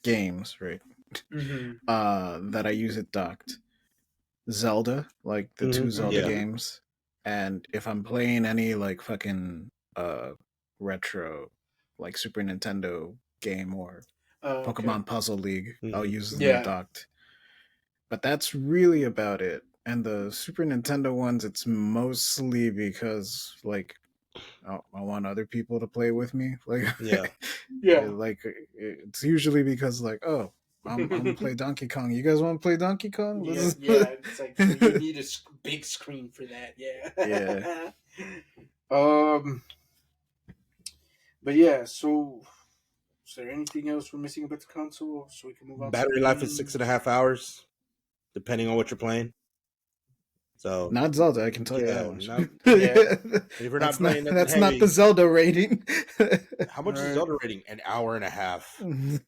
right? That I use it docked. Zelda, like the 2 Zelda games, and if I'm playing any like fucking retro, like Super Nintendo game or Pokemon Puzzle League, I'll use them docked. But that's really about it. And the Super Nintendo ones, it's mostly because like I want other people to play with me. Like like it's usually because like I'm gonna play Donkey Kong. You guys want to play Donkey Kong? It's like you need a big screen for that. Yeah. But yeah. So, is there anything else we're missing about the console? So we can move on. Battery life is 6.5 hours, depending on what you're playing. So not Zelda, I can tell you that much. If you're not playing, that's not the Zelda rating. How much is Zelda rating? 1.5 hours.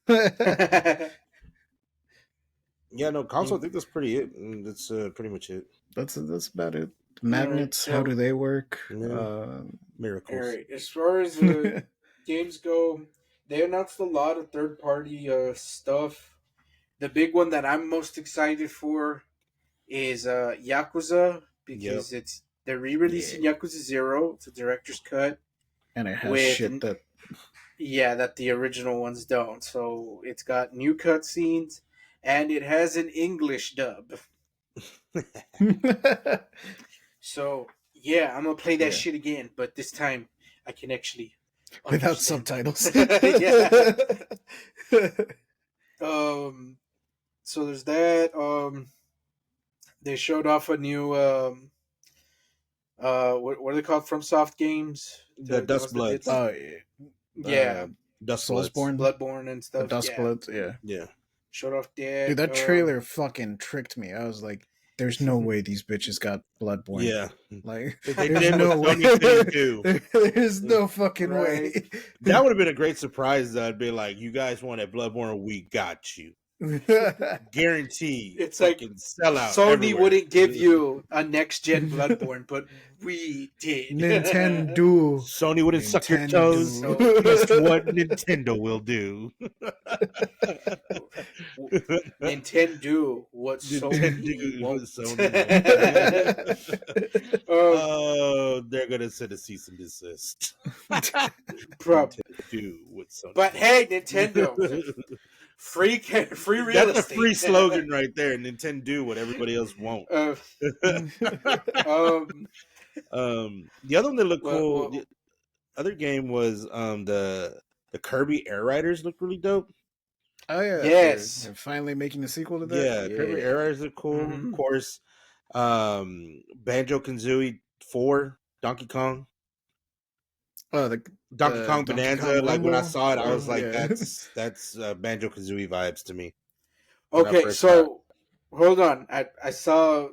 Yeah, no, console. I think that's pretty it. That's pretty much it. That's about it. Magnets, how do they work? Miracles. All right. As far as games go, they announced a lot of third-party stuff. The big one that I'm most excited for is Yakuza, because they're re-releasing Yakuza 0. It's a director's cut, and it has shit that that the original ones don't. So it's got new cutscenes. And it has an English dub. So, I'm going to play that shit again. But this time, I can actually without subtitles. So there's that. They showed off a new... what are they called? FromSoft games? The Dustbloods. Soulsborne. Bloodborne and stuff. The Dustbloods, yeah. Showed off that. Dude, that trailer fucking tricked me. I was like, there's no way these bitches got Bloodborne. Yeah. Like, there's no way. There's no fucking way. That would have been a great surprise, though. I'd be like, you guys wanted Bloodborne, we got you. Guaranteed. It's like sellout. Sony everywhere. Wouldn't give you a next gen Bloodborne, but we did. Nintendo. Sony wouldn't suck your toes. Just what Nintendo will do. Nintendo what Sony Nintendo won't. what Sony won't. Oh, they're gonna send a cease and desist. Nintendo what Sony. But hey, Nintendo, free real That's estate. a free slogan right there. Nintendo what everybody else won't. The other one that looked cool. The other game was the Kirby Air Riders looked really dope. Oh yeah, yes, they're finally making a sequel to that. Yeah, Kirby Air Riders are cool. Mm-hmm. Of course, Banjo Kazooie 4, Donkey Kong. Oh, the Donkey Kong Bonanza. Kong like Rumble. When I saw it, I was like, that's Banjo Kazooie vibes to me. Okay, so hold on. I saw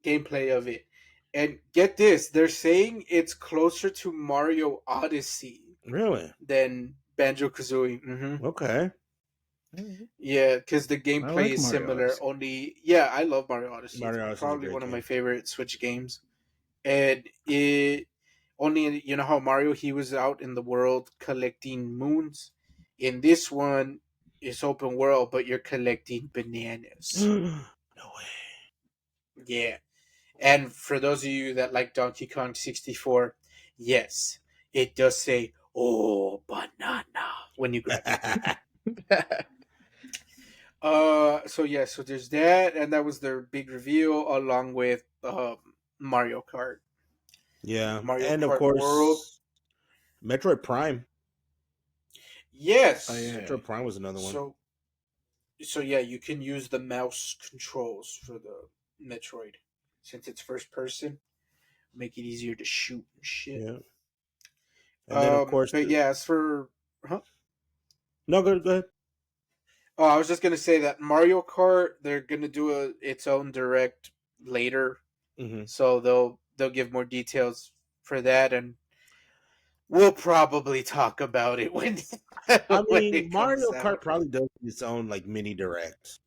gameplay of it, and get this: they're saying it's closer to Mario Odyssey, really, than Banjo Kazooie. Mm-hmm. Okay. Yeah, because the gameplay is similar. Odyssey. Only, yeah, I love Mario Odyssey. It's probably one of my favorite Switch games, and it only how Mario, he was out in the world collecting moons. In this one, it's open world, but you're collecting bananas. No way. Yeah, and for those of you that like Donkey Kong 64, yes, it does say "Oh, banana" when you grab it. So there's that, and that was their big reveal along with Mario Kart. Yeah, Mario and Kart of course, World. Metroid Prime. Yes, Metroid Prime was another one. So yeah, you can use the mouse controls for the Metroid since it's first person. Make it easier to shoot and shit. Yeah. And then of course, but yeah, as for no, go ahead. Oh, I was just gonna say that Mario Kart, they're gonna do its own direct later, so they'll give more details for that, and we'll probably talk about it when. Mario Kart probably does its own like mini direct.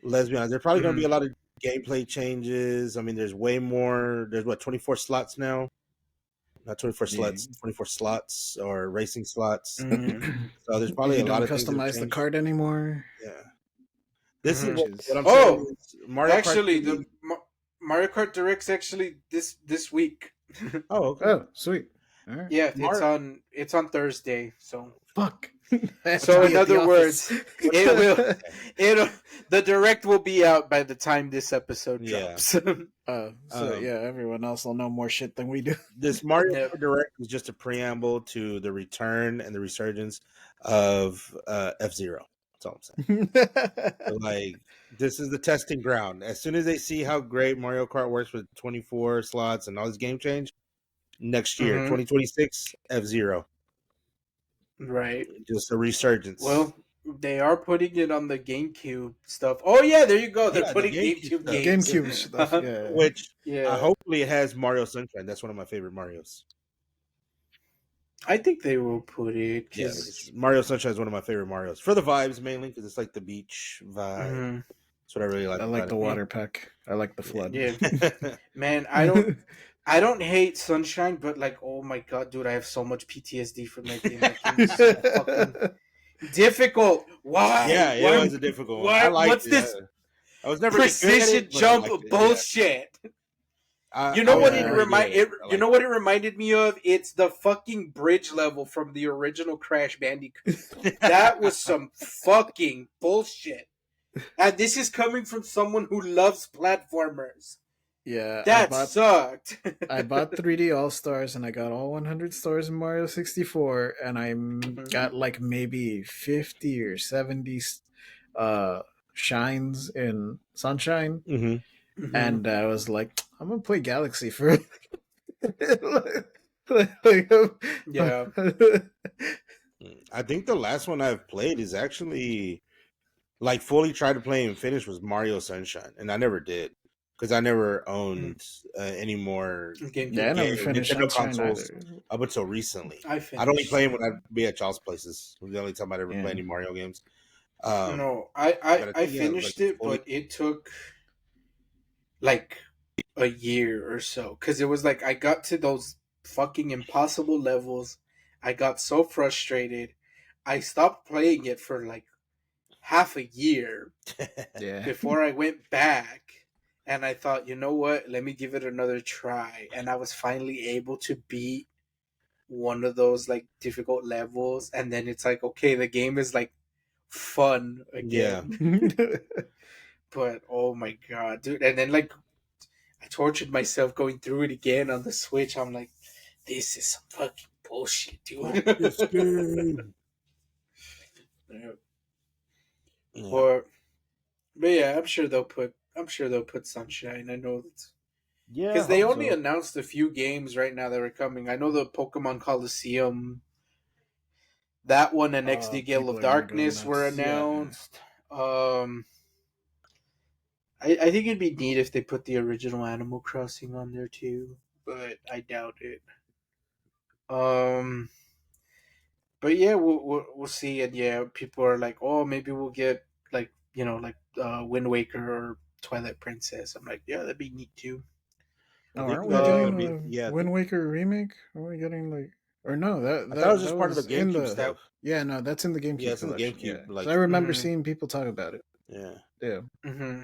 Let's be honest, there's probably gonna be a lot of gameplay changes. I mean, there's way more. There's 24 slots now. Not 24 slots, 24 slots or racing slots. So there's probably a lot of things. You don't customize the cart anymore. Yeah. This is what I'm saying. Mario actually, Kart the Mario Kart Direct's actually this week. Okay. Oh, sweet. All right. Yeah, it's on Thursday. So fuck. So in other words, the direct will be out by the time this episode drops. Everyone else will know more shit than we do. This Mario Direct is just a preamble to the return and the resurgence of F-Zero. That's all I'm saying. Like, this is the testing ground. As soon as they see how great Mario Kart works with 24 slots and all this game change, next year, 2026, F-Zero. Right. Just a resurgence. Well, they are putting it on the GameCube stuff. Oh, yeah, there you go. They're putting GameCube games. GameCube stuff, yeah. Which, hopefully it has Mario Sunshine. That's one of my favorite Marios. I think they will put it. Yeah, Mario Sunshine is one of my favorite Marios. For the vibes, mainly, because it's like the beach vibe. That's what I really like. I like the water pack. I like the flood. Yeah. Man, I don't hate Sunshine, but like, oh my god, dude, I have so much PTSD from that game. That game is so fucking difficult. Why? Yeah, it was a difficult one. I liked What's this? I was never precision jump bullshit. You know what it reminded me of? It's the fucking bridge level from the original Crash Bandicoot. That was some fucking bullshit. And this is coming from someone who loves platformers. Yeah, that sucked. I bought 3D All Stars and I got all 100 stars in Mario 64, and I got like maybe 50 or 70 shines in Sunshine. And I was like, I'm gonna play Galaxy for yeah. I think the last one I've played is actually like fully tried to play and finish was Mario Sunshine, and I never did. Because I never owned any more Nintendo consoles up until recently. I'd only play them when I'd be at y'all's places. It was the only time I'd ever play any Mario games. I finished it, but it took like a year or so. Because it was like I got to those fucking impossible levels. I got so frustrated. I stopped playing it for like half a year Yeah. before I went back, and I thought, you know what, let me give it another try, and I was finally able to beat one of those like difficult levels, and then it's like, okay, the game is like fun Yeah. again. But oh my god, dude! And then like I tortured myself going through it again on the Switch. I'm like, this is some fucking bullshit, dude. This game. Yeah. Yeah. But yeah, I'm sure they'll put Sunshine. I know that's Yeah, I because they hope only so. announced a few games right now that are coming. I know the Pokemon Coliseum, that one, and XD Gale People of are gonna go Darkness were nuts. Yeah. announced. Um, I think it'd be neat if they put the original Animal Crossing on there too, but I doubt it. Um, but yeah, we'll see. And yeah, people are like, oh, maybe we'll get like like Wind Waker or Twilight Princess. I'm like, yeah, that'd be neat too. Oh, I think aren't we getting yeah, a Wind Waker remake? Are we getting like, or no? That I thought it was that just that part of the was in GameCube the. That stuff. Yeah, no, that's in the Yeah, GameCube it's in the collection. Yeah, GameCube. because Like, I remember mm-hmm, seeing people talk about it. yeah. Yeah. mm-hmm.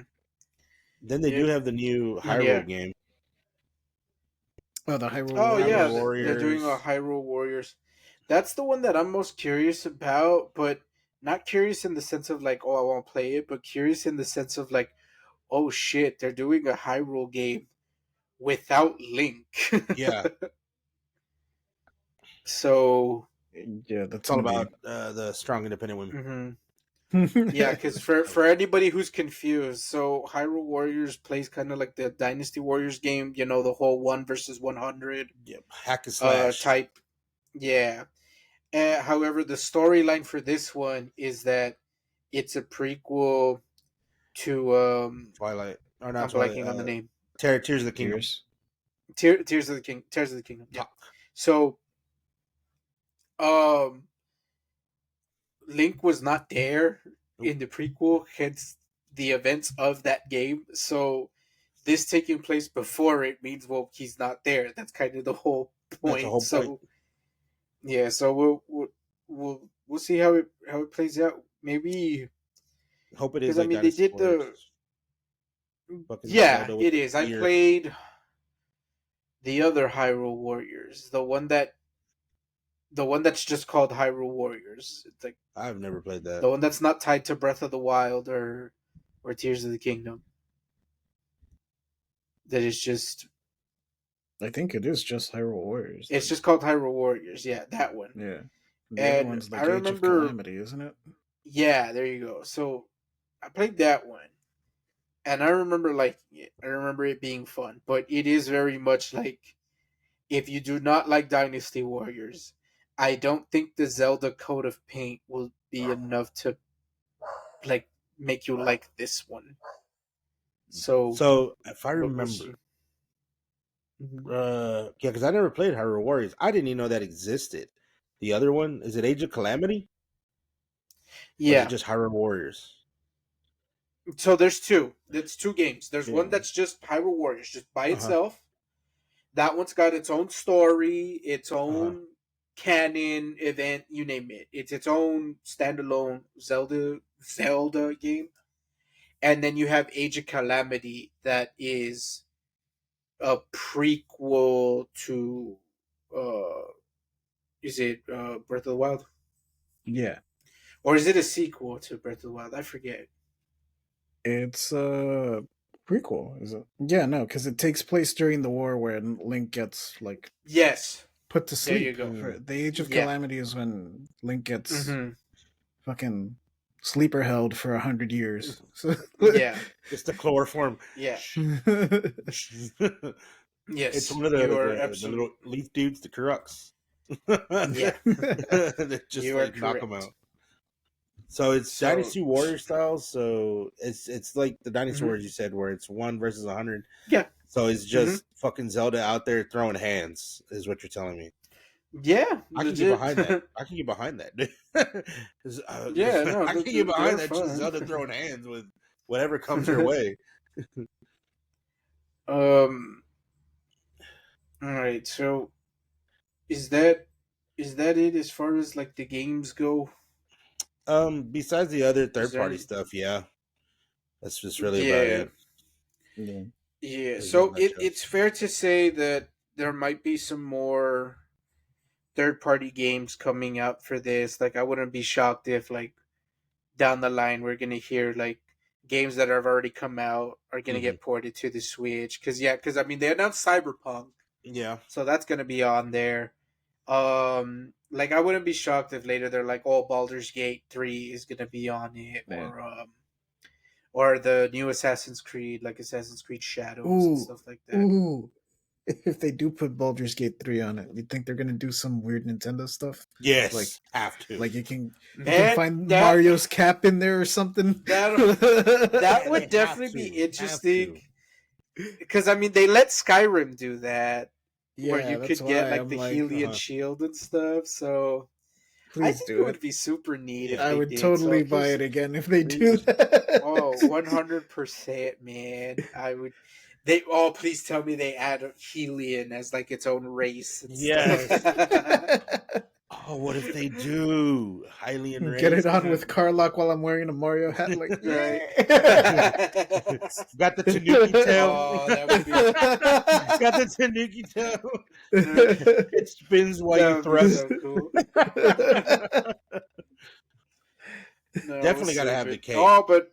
Then they Yeah, do have the new yeah. Hyrule game, Oh, the Hyrule Oh Hyrule yeah, Warriors. they're Yeah. doing a Warriors. Hyrule Warriors. That's the one that I'm most curious about, but not curious in the sense of like, oh, I want to play it, but curious in the sense of like, oh shit, they're doing a Hyrule game without Link. Yeah, So, Yeah, it's that's all gonna be. about the strong independent women. mhm. Yeah, because for anybody who's confused, so Hyrule Warriors plays kind of like the Dynasty Warriors game, the whole 1 versus 100 Yep, hack and slash. type. Yeah. However, the storyline for this one is that it's a prequel to Twilight, or not I'm Twilight. blanking on the name. Tears of the Kingdom. Tears. Tears of the Kingdom. Yeah. Talk. So um Link was not there Nope. in the prequel, hence the events of that game. So this taking place before it means, well, he's not there. That's kind of the whole That's the point. whole point. So yeah, so we'll see how it plays out. Maybe Hope it is because I like mean they Dynasty did the Warriors. Fucking yeah, Zelda with it the is. I spear. played the other Hyrule Warriors, the one that's just called Hyrule Warriors. It's like I've never played that. the one that's not tied to Breath of the Wild or Tears of the Kingdom. That is just I think it is just Hyrule Warriors. it's Then. just called Hyrule Warriors. Yeah, that one. Yeah. The other And one's I like Age of remember, Calamity, isn't it? yeah, there you go. So I played that one, and I remember liking it. I remember it being fun, but it is very much like if you do not like Dynasty Warriors, I don't think the Zelda Coat of Paint will be enough to like make you like this one. So, So if I but we'll see. remember, Mhm. yeah, because I never played Hyrule Warriors. I didn't even know that existed. The other one is it Age of Calamity or is it Yeah. just Hyrule Warriors? So there's two. That's two games. There's one Yeah. that's just Hyrule Warriors, just by Uh huh. itself. That one's got its own story, its Uh huh. own canon event, you name it. It's its own standalone Zelda game. And then you have Age of Calamity that is a prequel to is it Breath of the Wild? Yeah. Or is it a sequel to Breath of the Wild? I forget. It's a prequel, is it? Yeah, no, because it takes place during the war where Link gets like Yes. put to There you sleep. go. For the Age of Yeah. Calamity is when Link gets Mm-hmm. fucking sleeper held for 100 years. So, Yeah. It's the chloroform. Yeah. It's Yes. one of You are the little leaf dudes, the Kuruks. Yeah. That just You are like knock them correct. out. So it's So Dynasty Warrior style. So it's like the Dynasty Mhm. Warriors you said, where it's 1 versus 100. yeah. So it's just fucking Zelda out there throwing hands, is what you're telling me. Yeah. I can get behind that. I can get behind that. Yeah, no, I can they're get behind that. fun. Just Zelda throwing hands with whatever comes your way. All right. So is that it as far as like the games go? Besides the other Is third there party any... stuff, yeah, that's just really about Yeah, it. Yeah. yeah. There's not So much it's else. fair to say that there might be some more third party games coming out for this. Like I wouldn't be shocked if like down the line we're gonna hear like games that have already come out are gonna Hmm. get ported to the Switch. Because I mean they announced Cyberpunk, Yeah, so that's gonna be on there. Like I wouldn't be shocked if later they're like, "Oh, Baldur's Gate 3 is gonna be on it," Yeah. or the new Assassin's Creed, like Assassin's Creed Shadows and Ooh, stuff like that. ooh. If they do put Baldur's Gate 3 on it, you think they're gonna do some weird Nintendo stuff? Like yes, have to. like you can Man, find Mario's cap in there or something. that Yeah, would they have definitely be to. Have interesting. to. Because I mean, they let Skyrim do that, where Yeah, you that's could get why like I'm the like, Hylian shield and stuff. So I please think it do it. would be super neat if Yeah. I they would did. So totally buy just it again if they do Please. that. oh, 100%, man. I would. They please tell me they add Hylian as like its own race and Yes. stuff. Oh, what if they do? Highly Get it enraged. on with Carlock while I'm wearing a Mario hat. Like, Right. yeah. Got the Tanuki tail. Oh, that would be Got the Tanuki tail. It spins while you that would be thrust. so cool. No, Definitely got to have the stupid. cake. Oh, but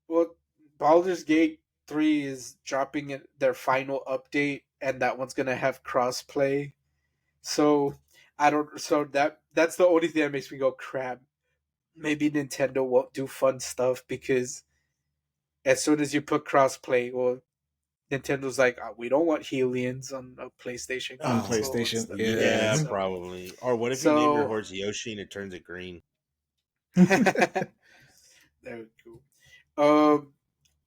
well, Baldur's Gate 3 is dropping their final update, and that one's gonna have crossplay. So I don't. So that's the only thing that makes me go crap. Maybe Nintendo won't do fun stuff because as soon as you put crossplay, well, Nintendo's like, oh, we don't want Hylians on a PlayStation On Oh, console and PlayStation, stuff like that. yeah, yeah. probably. Or what if you name your So horse Yoshi and it turns it green? that would be cool.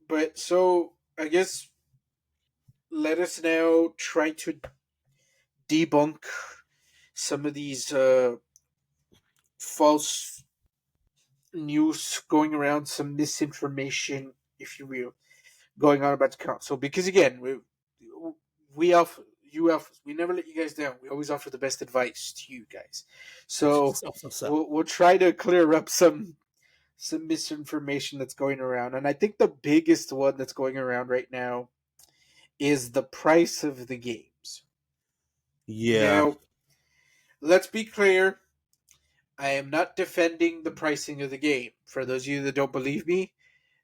But so I guess let us now try to debunk some of these false news going around, some misinformation, if you will, going on about the console. Because again, we offer you offer we never let you guys down. We always offer the best advice to you guys. So So. we'll try to clear up some misinformation that's going around, and I think the biggest one that's going around right now is the price of the games. Yeah. Now, let's be clear. I am not defending the pricing of the game. For those of you that don't believe me,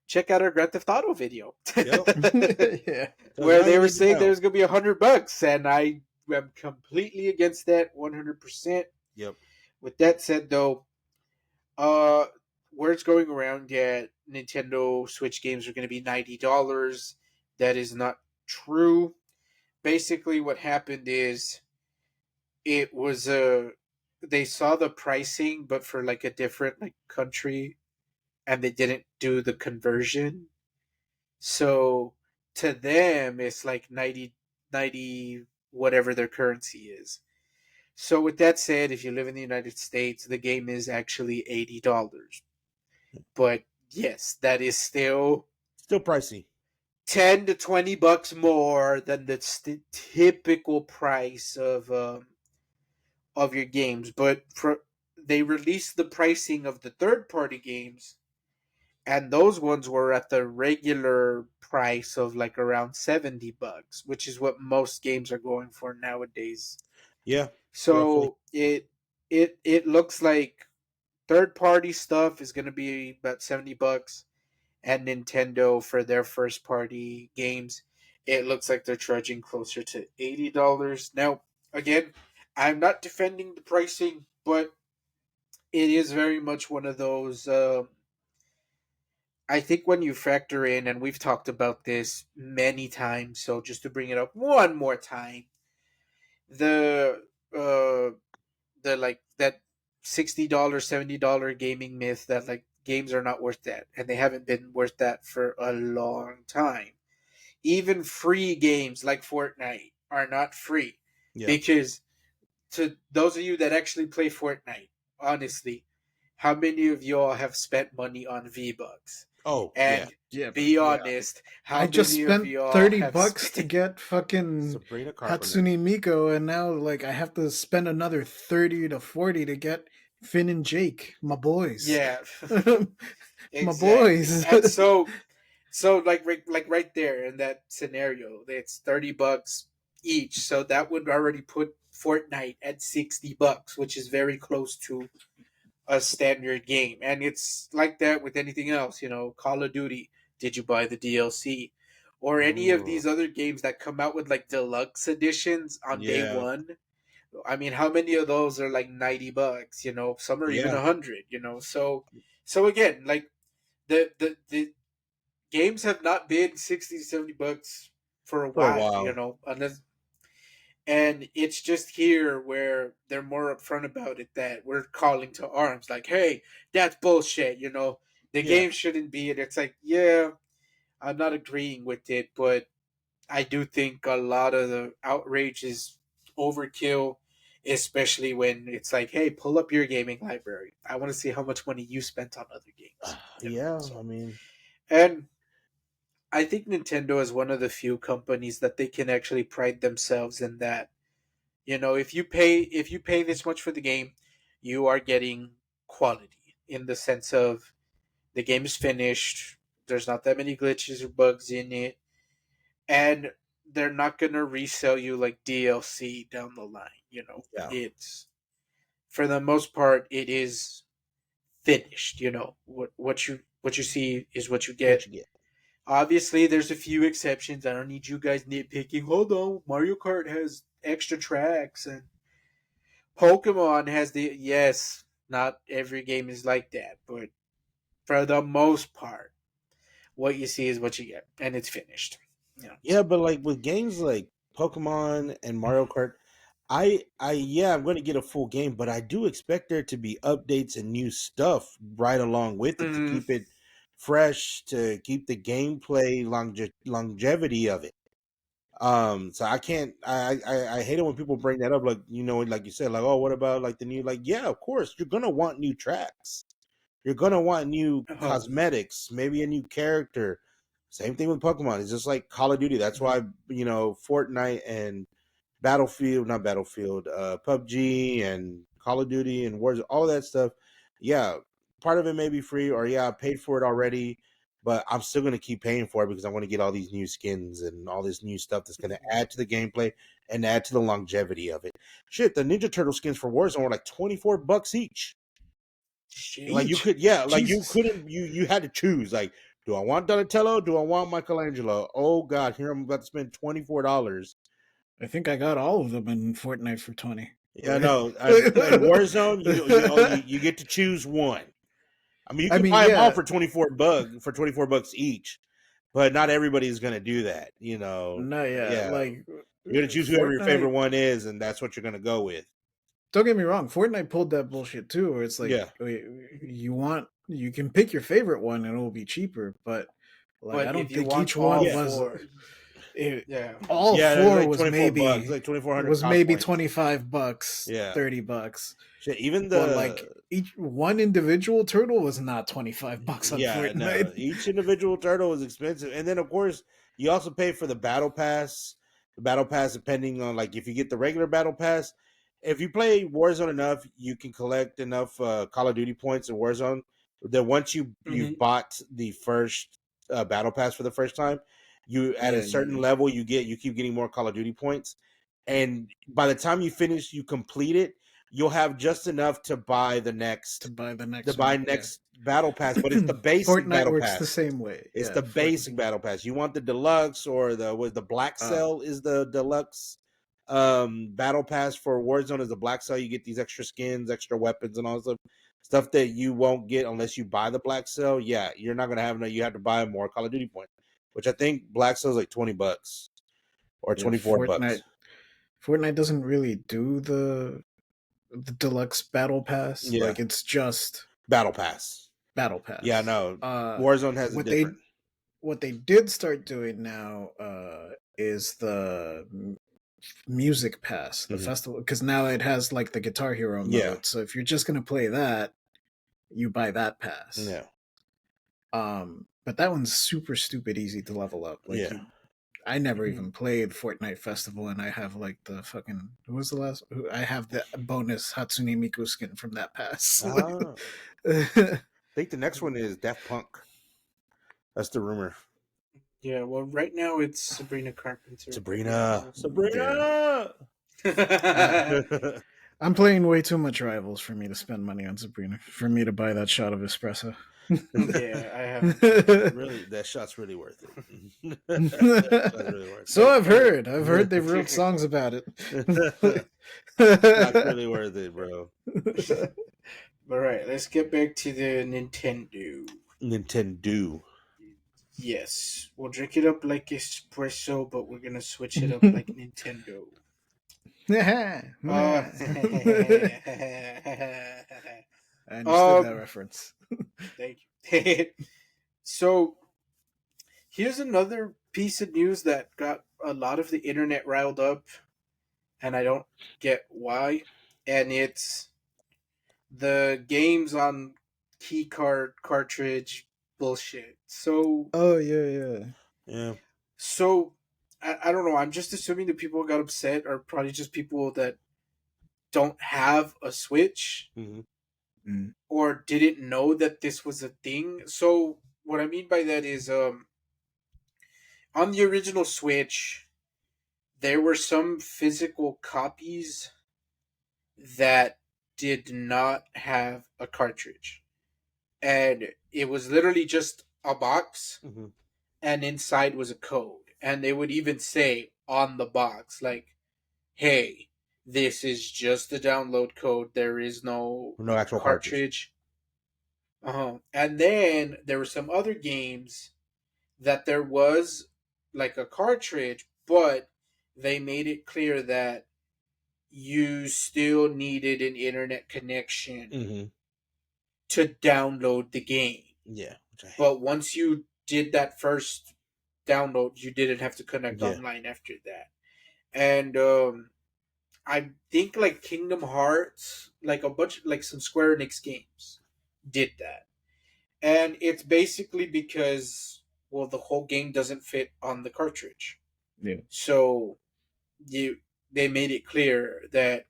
check out our Grand Theft Auto video, Yeah. where they were saying know. there's going to be $100, and I am completely against that, 100%. Yep. With that said, though, words going around that Nintendo Switch games are going to be $90. That is not true. Basically, what happened is it was they saw the pricing, but for like a different like country, and they didn't do the conversion. So to them, it's like 90 whatever their currency is. So with that said, if you live in the United States, the game is actually $80. But yes, that is still Still pricey. 10 to $20 more than the typical price of your games. But they released the pricing of the third party games, and those ones were at the regular price of like around $70, which is what most games are going for nowadays. Yeah. Roughly. So it looks like third party stuff is going to be about $70, and Nintendo for their first party games, it looks like they're charging closer to $80. Now, again, I'm not defending the pricing, but it is very much one of those. I think when you factor in, and we've talked about this many times, so just to bring it up one more time, the uh the like that $60, $70 gaming myth that like games are not worth that, and they haven't been worth that for a long time. Even free games like Fortnite are not free Yeah. because to those of you that actually play Fortnite, honestly, how many of y'all have spent money on V-Bucks? Oh, And Yeah, be yeah. honest, how I just many of spent y'all $30 have to spent... get fucking Sabrina Carpenter. Hatsune Miku, and now like I have to spend another 30 to 40 to get Finn and Jake, my boys. Yeah, My exactly. boys. And so like right there in that scenario, it's $30 each. So that would already put Fortnite at $60, which is very close to a standard game. And it's like that with anything else, Call of Duty, did you buy the DLC? Or any of Ooh, these other games that come out with like deluxe editions on day yeah, one. I mean, how many of those are like $90? Some are even yeah, 100. So again, like the games have not been 60 to $70 for a for a while, while. unless, and it's just here where they're more upfront about it, that we're calling to arms like, hey, that's bullshit, the Yeah, game shouldn't be. And it's like, yeah, I'm not agreeing with it, but I do think a lot of the outrage is overkill, especially when it's like, hey, pull up your gaming library, I want to see how much money you spent on other games, yeah. I so. mean, And I think Nintendo is one of the few companies that they can actually pride themselves in that, if you pay this much for the game, you are getting quality in the sense of the game is finished, there's not that many glitches or bugs in it, and they're not going to resell you like DLC down the line, yeah. It's, for the most part, it is finished, what you see is what you What get. you get? Obviously, there's a few exceptions. I don't need you guys nitpicking. Hold on, Mario Kart has extra tracks, and Pokemon has the, yes. Not every game is like that, but for the most part, what you see is what you get, and it's finished. Yeah, So. but like with games like Pokemon and Mario Kart, yeah, I'm going to get a full game, but I do expect there to be updates and new stuff right along with it to Mm-hmm. keep it fresh, to keep the gameplay longevity of it. So I can't. I hate it when people bring that up, like like you said, like, oh, what about like the new? Like, yeah, of course, you're gonna want new tracks. You're gonna want new Oh. cosmetics, maybe a new character. Same thing with Pokemon. It's just like Call of Duty. That's Mm-hmm. why Fortnite and Battlefield, not Battlefield, PUBG and Call of Duty and Wars, all that stuff. Yeah, part of it may be free, or yeah, I paid for it already, but I'm still gonna keep paying for it because I want to get all these new skins and all this new stuff that's gonna add to the gameplay and add to the longevity of it. Shit, the Ninja Turtle skins for Warzone were like $24 each. Like you Sheesh. could, yeah, like you Jesus. couldn't, you had to choose. Like, do I want Donatello? Do I want Michelangelo? Oh God, here I'm about to spend $24. I think I got all of them in Fortnite for 20. Yeah, no. In Warzone, you get to choose one. I mean, you I can mean, buy them all yeah, for $24 each, but not everybody's gonna do that. no, yeah, Yeah, like you're gonna choose whoever your favorite Fortnite. one is, and that's what you're gonna go with. Don't get me wrong, Fortnite pulled that bullshit too, where it's like, Yeah, wait, you can pick your favorite one and it will be cheaper, but like I But don't if you think want each all one yeah, was. four, It, yeah. all yeah. It's four like 24 bucks, like 2,400 was cost maybe points. $25, Yeah, $30, shit. Even but like the each one individual turtle was not $25 on Yeah, no. Fortnite. Each individual turtle is expensive, and then of course you also pay for the battle pass. The battle pass, depending on like if you get the regular battle pass, if you play Warzone enough, you can collect enough Call of Duty points in Warzone that once you've Mm-hmm. bought the first battle pass for the first time, you at a Yeah, certain level you keep getting more Call of Duty points, and by the time you finish, you complete it, you'll have just enough to buy the to next buy the to next buy one. Yeah. next battle pass, but it's the basic Fortnite battle works the pass. same way. It's Yeah, the basic battle pass. You want the deluxe or the black uh, cell is the deluxe battle pass for Warzone is the black cell. You get these extra skins, extra weapons, and all this stuff that you won't get unless you buy the black cell. Yeah, you're not gonna have no. You have to buy more Call of Duty points, which I think black cell is like $20 or yeah, 24 bucks. Fortnite doesn't really do the deluxe battle pass. Yeah, Like it's just battle pass. battle Yeah, pass. no, Warzone has it What different. they did start doing now is the music pass, the Mhm. festival, because now it has like the Guitar Hero Yeah, mode. So if you're just gonna play that, you buy that pass. yeah, But that one's super stupid easy to level up. Like yeah. I never even played Fortnite Festival, and I have like the fucking who was the last? I have the bonus Hatsune Miku skin from that pass. Ah. I think the next one is Daft Punk. That's the rumor. Yeah, well, right now it's Sabrina Carpenter. Sabrina. I'm playing way too much Rivals for me to spend money on Sabrina. For me to buy that shot of espresso. Yeah, I have. Really, that shot's really worth it. Really worth so I've heard. I've heard they've wrote songs about it. That's really worth it, bro. All right, let's get back to the Nintendo. Nintendo. Yes, we'll drink it up like espresso, but we're gonna switch it up like Nintendo. I understood that reference. Thank you. So, here's another piece of news that got a lot of the internet riled up, and I don't get why. And it's the games on keycard cartridge bullshit. So, oh yeah. So, I don't know. I'm just assuming the people who got upset are probably just people that don't have a Switch or didn't know that this was a thing. So, what I mean by that is, on the original Switch, there were some physical copies that did not have a cartridge. And it was literally just a box, and inside was a code. And they would even say on the box, like, hey, this is just the download code. There is no actual cartridge. And then there were some other games that there was like a cartridge, but they made it clear that you still needed an internet connection to download the game. Yeah. But once you did that first download, you didn't have to connect online after that. And I think like Kingdom Hearts, like a bunch, like some Square Enix games did that. And it's basically because, well, the whole game doesn't fit on the cartridge. Yeah. So they made it clear that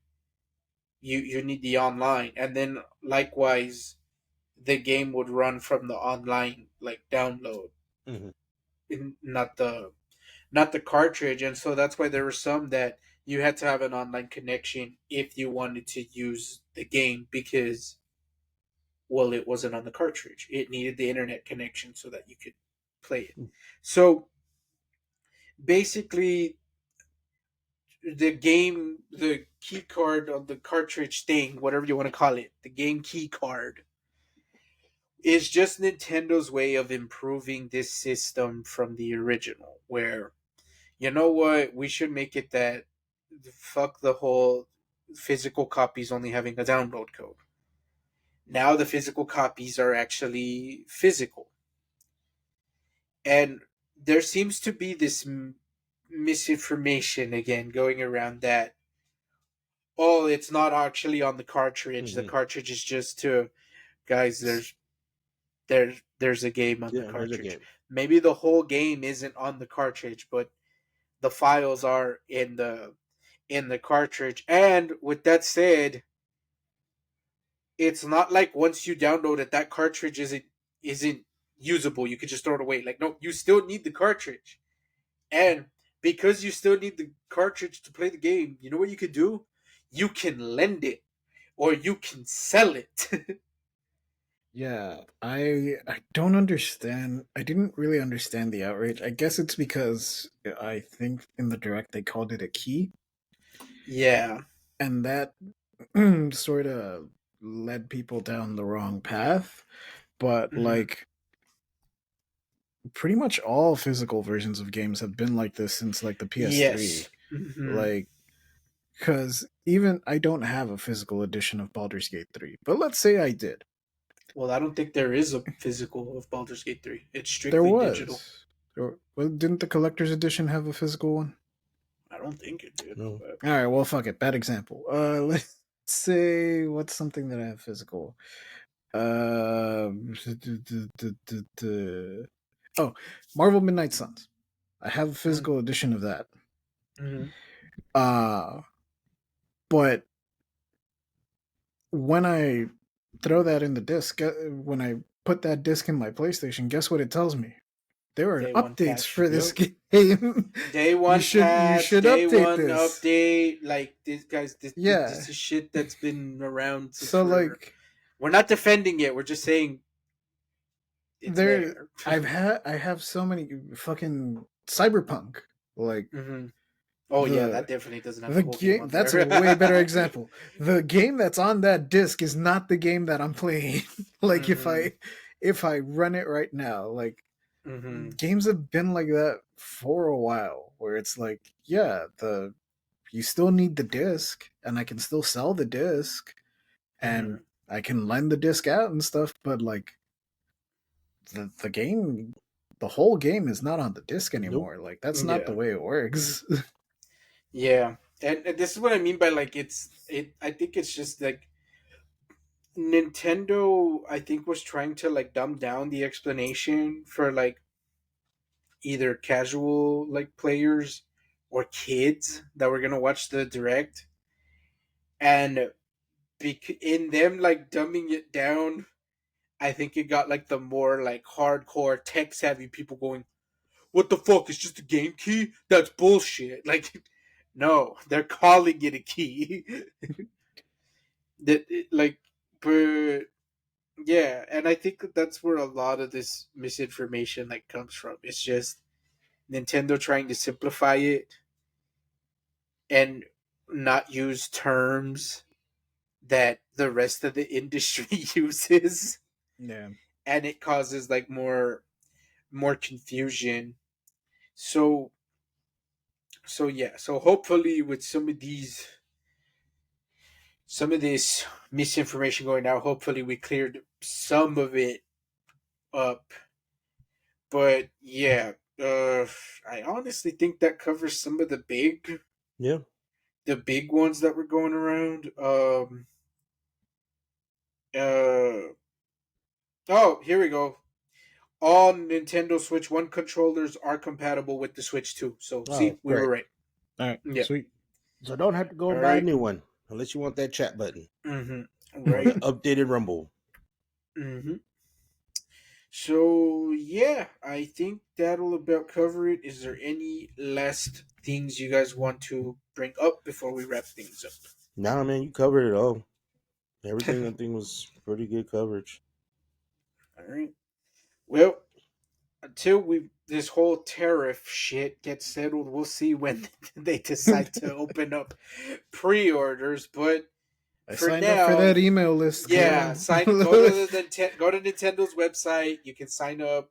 you need the online, and then likewise the game would run from the online like download, not the cartridge. And so that's why there were some that you had to have an online connection if you wanted to use the game, because, well, it wasn't on the cartridge. It needed the internet connection so that you could play it. So basically, the key card on the cartridge thing, whatever you want to call it, the game key card, is just Nintendo's way of improving this system from the original, where, you know what, we should make it that fuck the whole physical copies only having a download code. Now the physical copies are actually physical. And there seems to be this misinformation again going around that, oh, it's not actually on the cartridge. The cartridge is just to, guys, there's a game on the cartridge. Maybe the whole game isn't on the cartridge, but the files are in the cartridge. And with that said, it's not like once you download it, that cartridge isn't usable. You could just throw it away. Like, no, you still need the cartridge. And because you still need the cartridge to play the game, you know what you could do? You can lend it, or you can sell it. Yeah, I don't understand. I didn't really understand the outrage. I guess it's because I think in the direct they called it a key. Yeah. And that sort of led people down the wrong path. But like pretty much all physical versions of games have been like this since like the PS3. Yes. Like, because even I don't have a physical edition of Baldur's Gate 3, but let's say I did. Well, I don't think there is a physical of Baldur's Gate 3. It's strictly digital. Well, didn't the collector's edition have a physical one? I don't think it did. No. But... All right, well, fuck it. Bad example. Let's say what's something that I have physical. Oh, Marvel Midnight Suns. I have a physical edition of that. Mm-hmm. Uh but when I throw that in the disc, when I put that disc in my PlayStation, guess what it tells me? There are Day one updates patch. for this Yep. game. Day you one should you patch. should Day update one this. update. Like this, guys. This Yeah. is shit that's been around So for. like We're not defending it. We're just saying it's there there. I have so many fucking Cyberpunk. Like Mm-hmm. Oh yeah, that the definitely doesn't have the the whole game game on that's a there. way better example. The game that's on that disc is not the game that I'm playing. Like Mm-hmm. if I run it right now, like Mm-hmm. games have been like that for a while where it's like, yeah, the you still need the disc and I can still sell the disc Mm-hmm. and I can lend the disc out and stuff, but like the game the whole game is not on the disc Nope. anymore. Like that's not the Yeah. way it works. Yeah. And this is what I mean by like I think it's just like Nintendo I think was trying to like dumb down the explanation for like either casual like players or kids that were going to watch the direct and in them like dumbing it down I think it got like the more like hardcore tech savvy people going what the fuck? It's just a game key? That's bullshit. Like, no, they're calling it a key. Like, but yeah, and I think that's where a lot of this misinformation like comes from. It's just Nintendo trying to simplify it and not use terms that the rest of the industry uses, Yeah. and it causes like more confusion. So yeah, so hopefully with some of this misinformation going out, hopefully we cleared some of it up. But yeah, I honestly think that covers some of Yeah. the big ones that were going around. Uh, oh, here we go. All Nintendo Switch 1 controllers are compatible with the Switch 2. So, Oh, see, we were great. right. All right. Yeah. Sweet. So don't have to go All and buy a right. new one unless you want that chat button Mm-hmm. or the Right. updated Rumble. Mm-hmm. So yeah, I think that'll about cover it. Is there any last things you guys want to bring up before we wrap things up? Nah, man, you covered it all. Everything I think was pretty good coverage. All right. Well, until we this whole tariff shit gets settled, we'll see when they decide to open up pre-orders. But I for signed up for that now, email list. Come yeah, on. go to Nintendo's website. You can sign up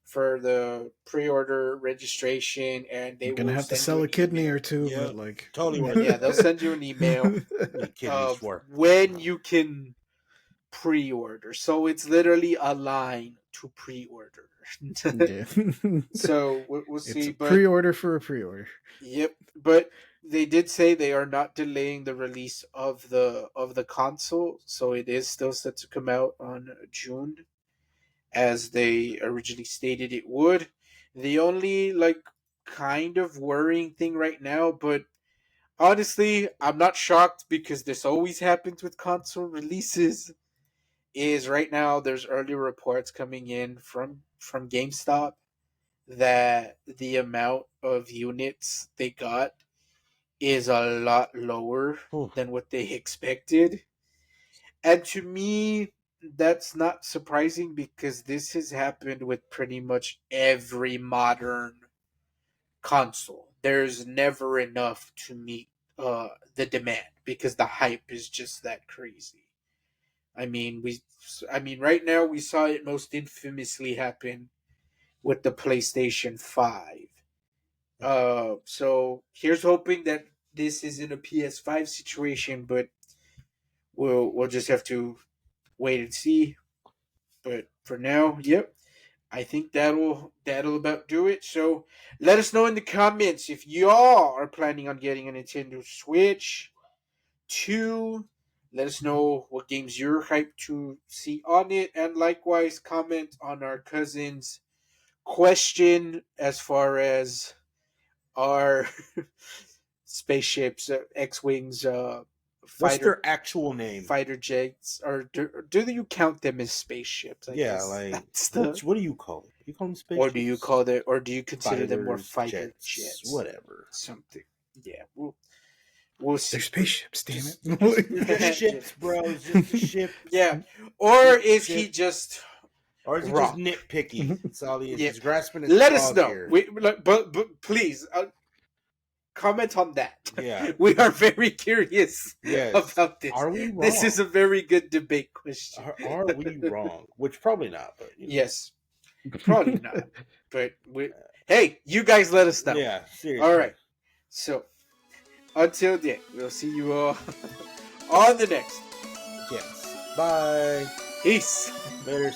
for the pre-order registration, and they I'm gonna will have to send you sell a an kidney email. or two, Yeah, but like, totally worth Yeah, it. they'll send you an email Need kidneys of for. when you can pre-order. So it's literally a line to pre-order. yeah, So we'll it's see, a but pre-order for a pre-order. yep, but they did say they are not delaying the release of the console, so it is still set to come out on June as they originally stated it would. The only like kind of worrying thing right now, but honestly, I'm not shocked because this always happens with console releases. Is right now there's early reports coming in from GameStop that the amount of units they got is a lot lower Whew. than what they expected. And to me, that's not surprising because this has happened with pretty much every modern console. There's never enough to meet the demand because the hype is just that crazy. I mean, right now we saw it most infamously happen with the PlayStation 5. So here's hoping that this isn't a PS5 situation, but we'll just have to wait and see. But for now, yep, I think that'll about do it. So let us know in the comments if y'all are planning on getting a Nintendo Switch 2. Let us know what games you're hyped to see on it, and likewise comment on our cousins question as far as our spaceships, X-wings, What's fighter their actual name? fighter jets, or do you count them as spaceships? I Yeah, guess like that's the. what do you call it? You call them spaceships? Or do you call it? Or do you consider them more Fighters, fighter jets? whatever. Something. Yeah, we'll see. They're spaceships, damn it. It's just ships, bro. It's just ships. Yeah. Or is he just Or is he wrong? just nitpicky? That's all he is. Yeah. He's grasping his Let us straws know. here. But please comment on that. Yeah. We are very curious Yes. about this. Are we wrong? This is a very good debate question. Are we wrong? Which probably not, but Yes. Probably not. But hey, you guys let us know. Yeah, seriously. All right. So until then, we'll see you all on the next. Yes. Bye. Peace. Later.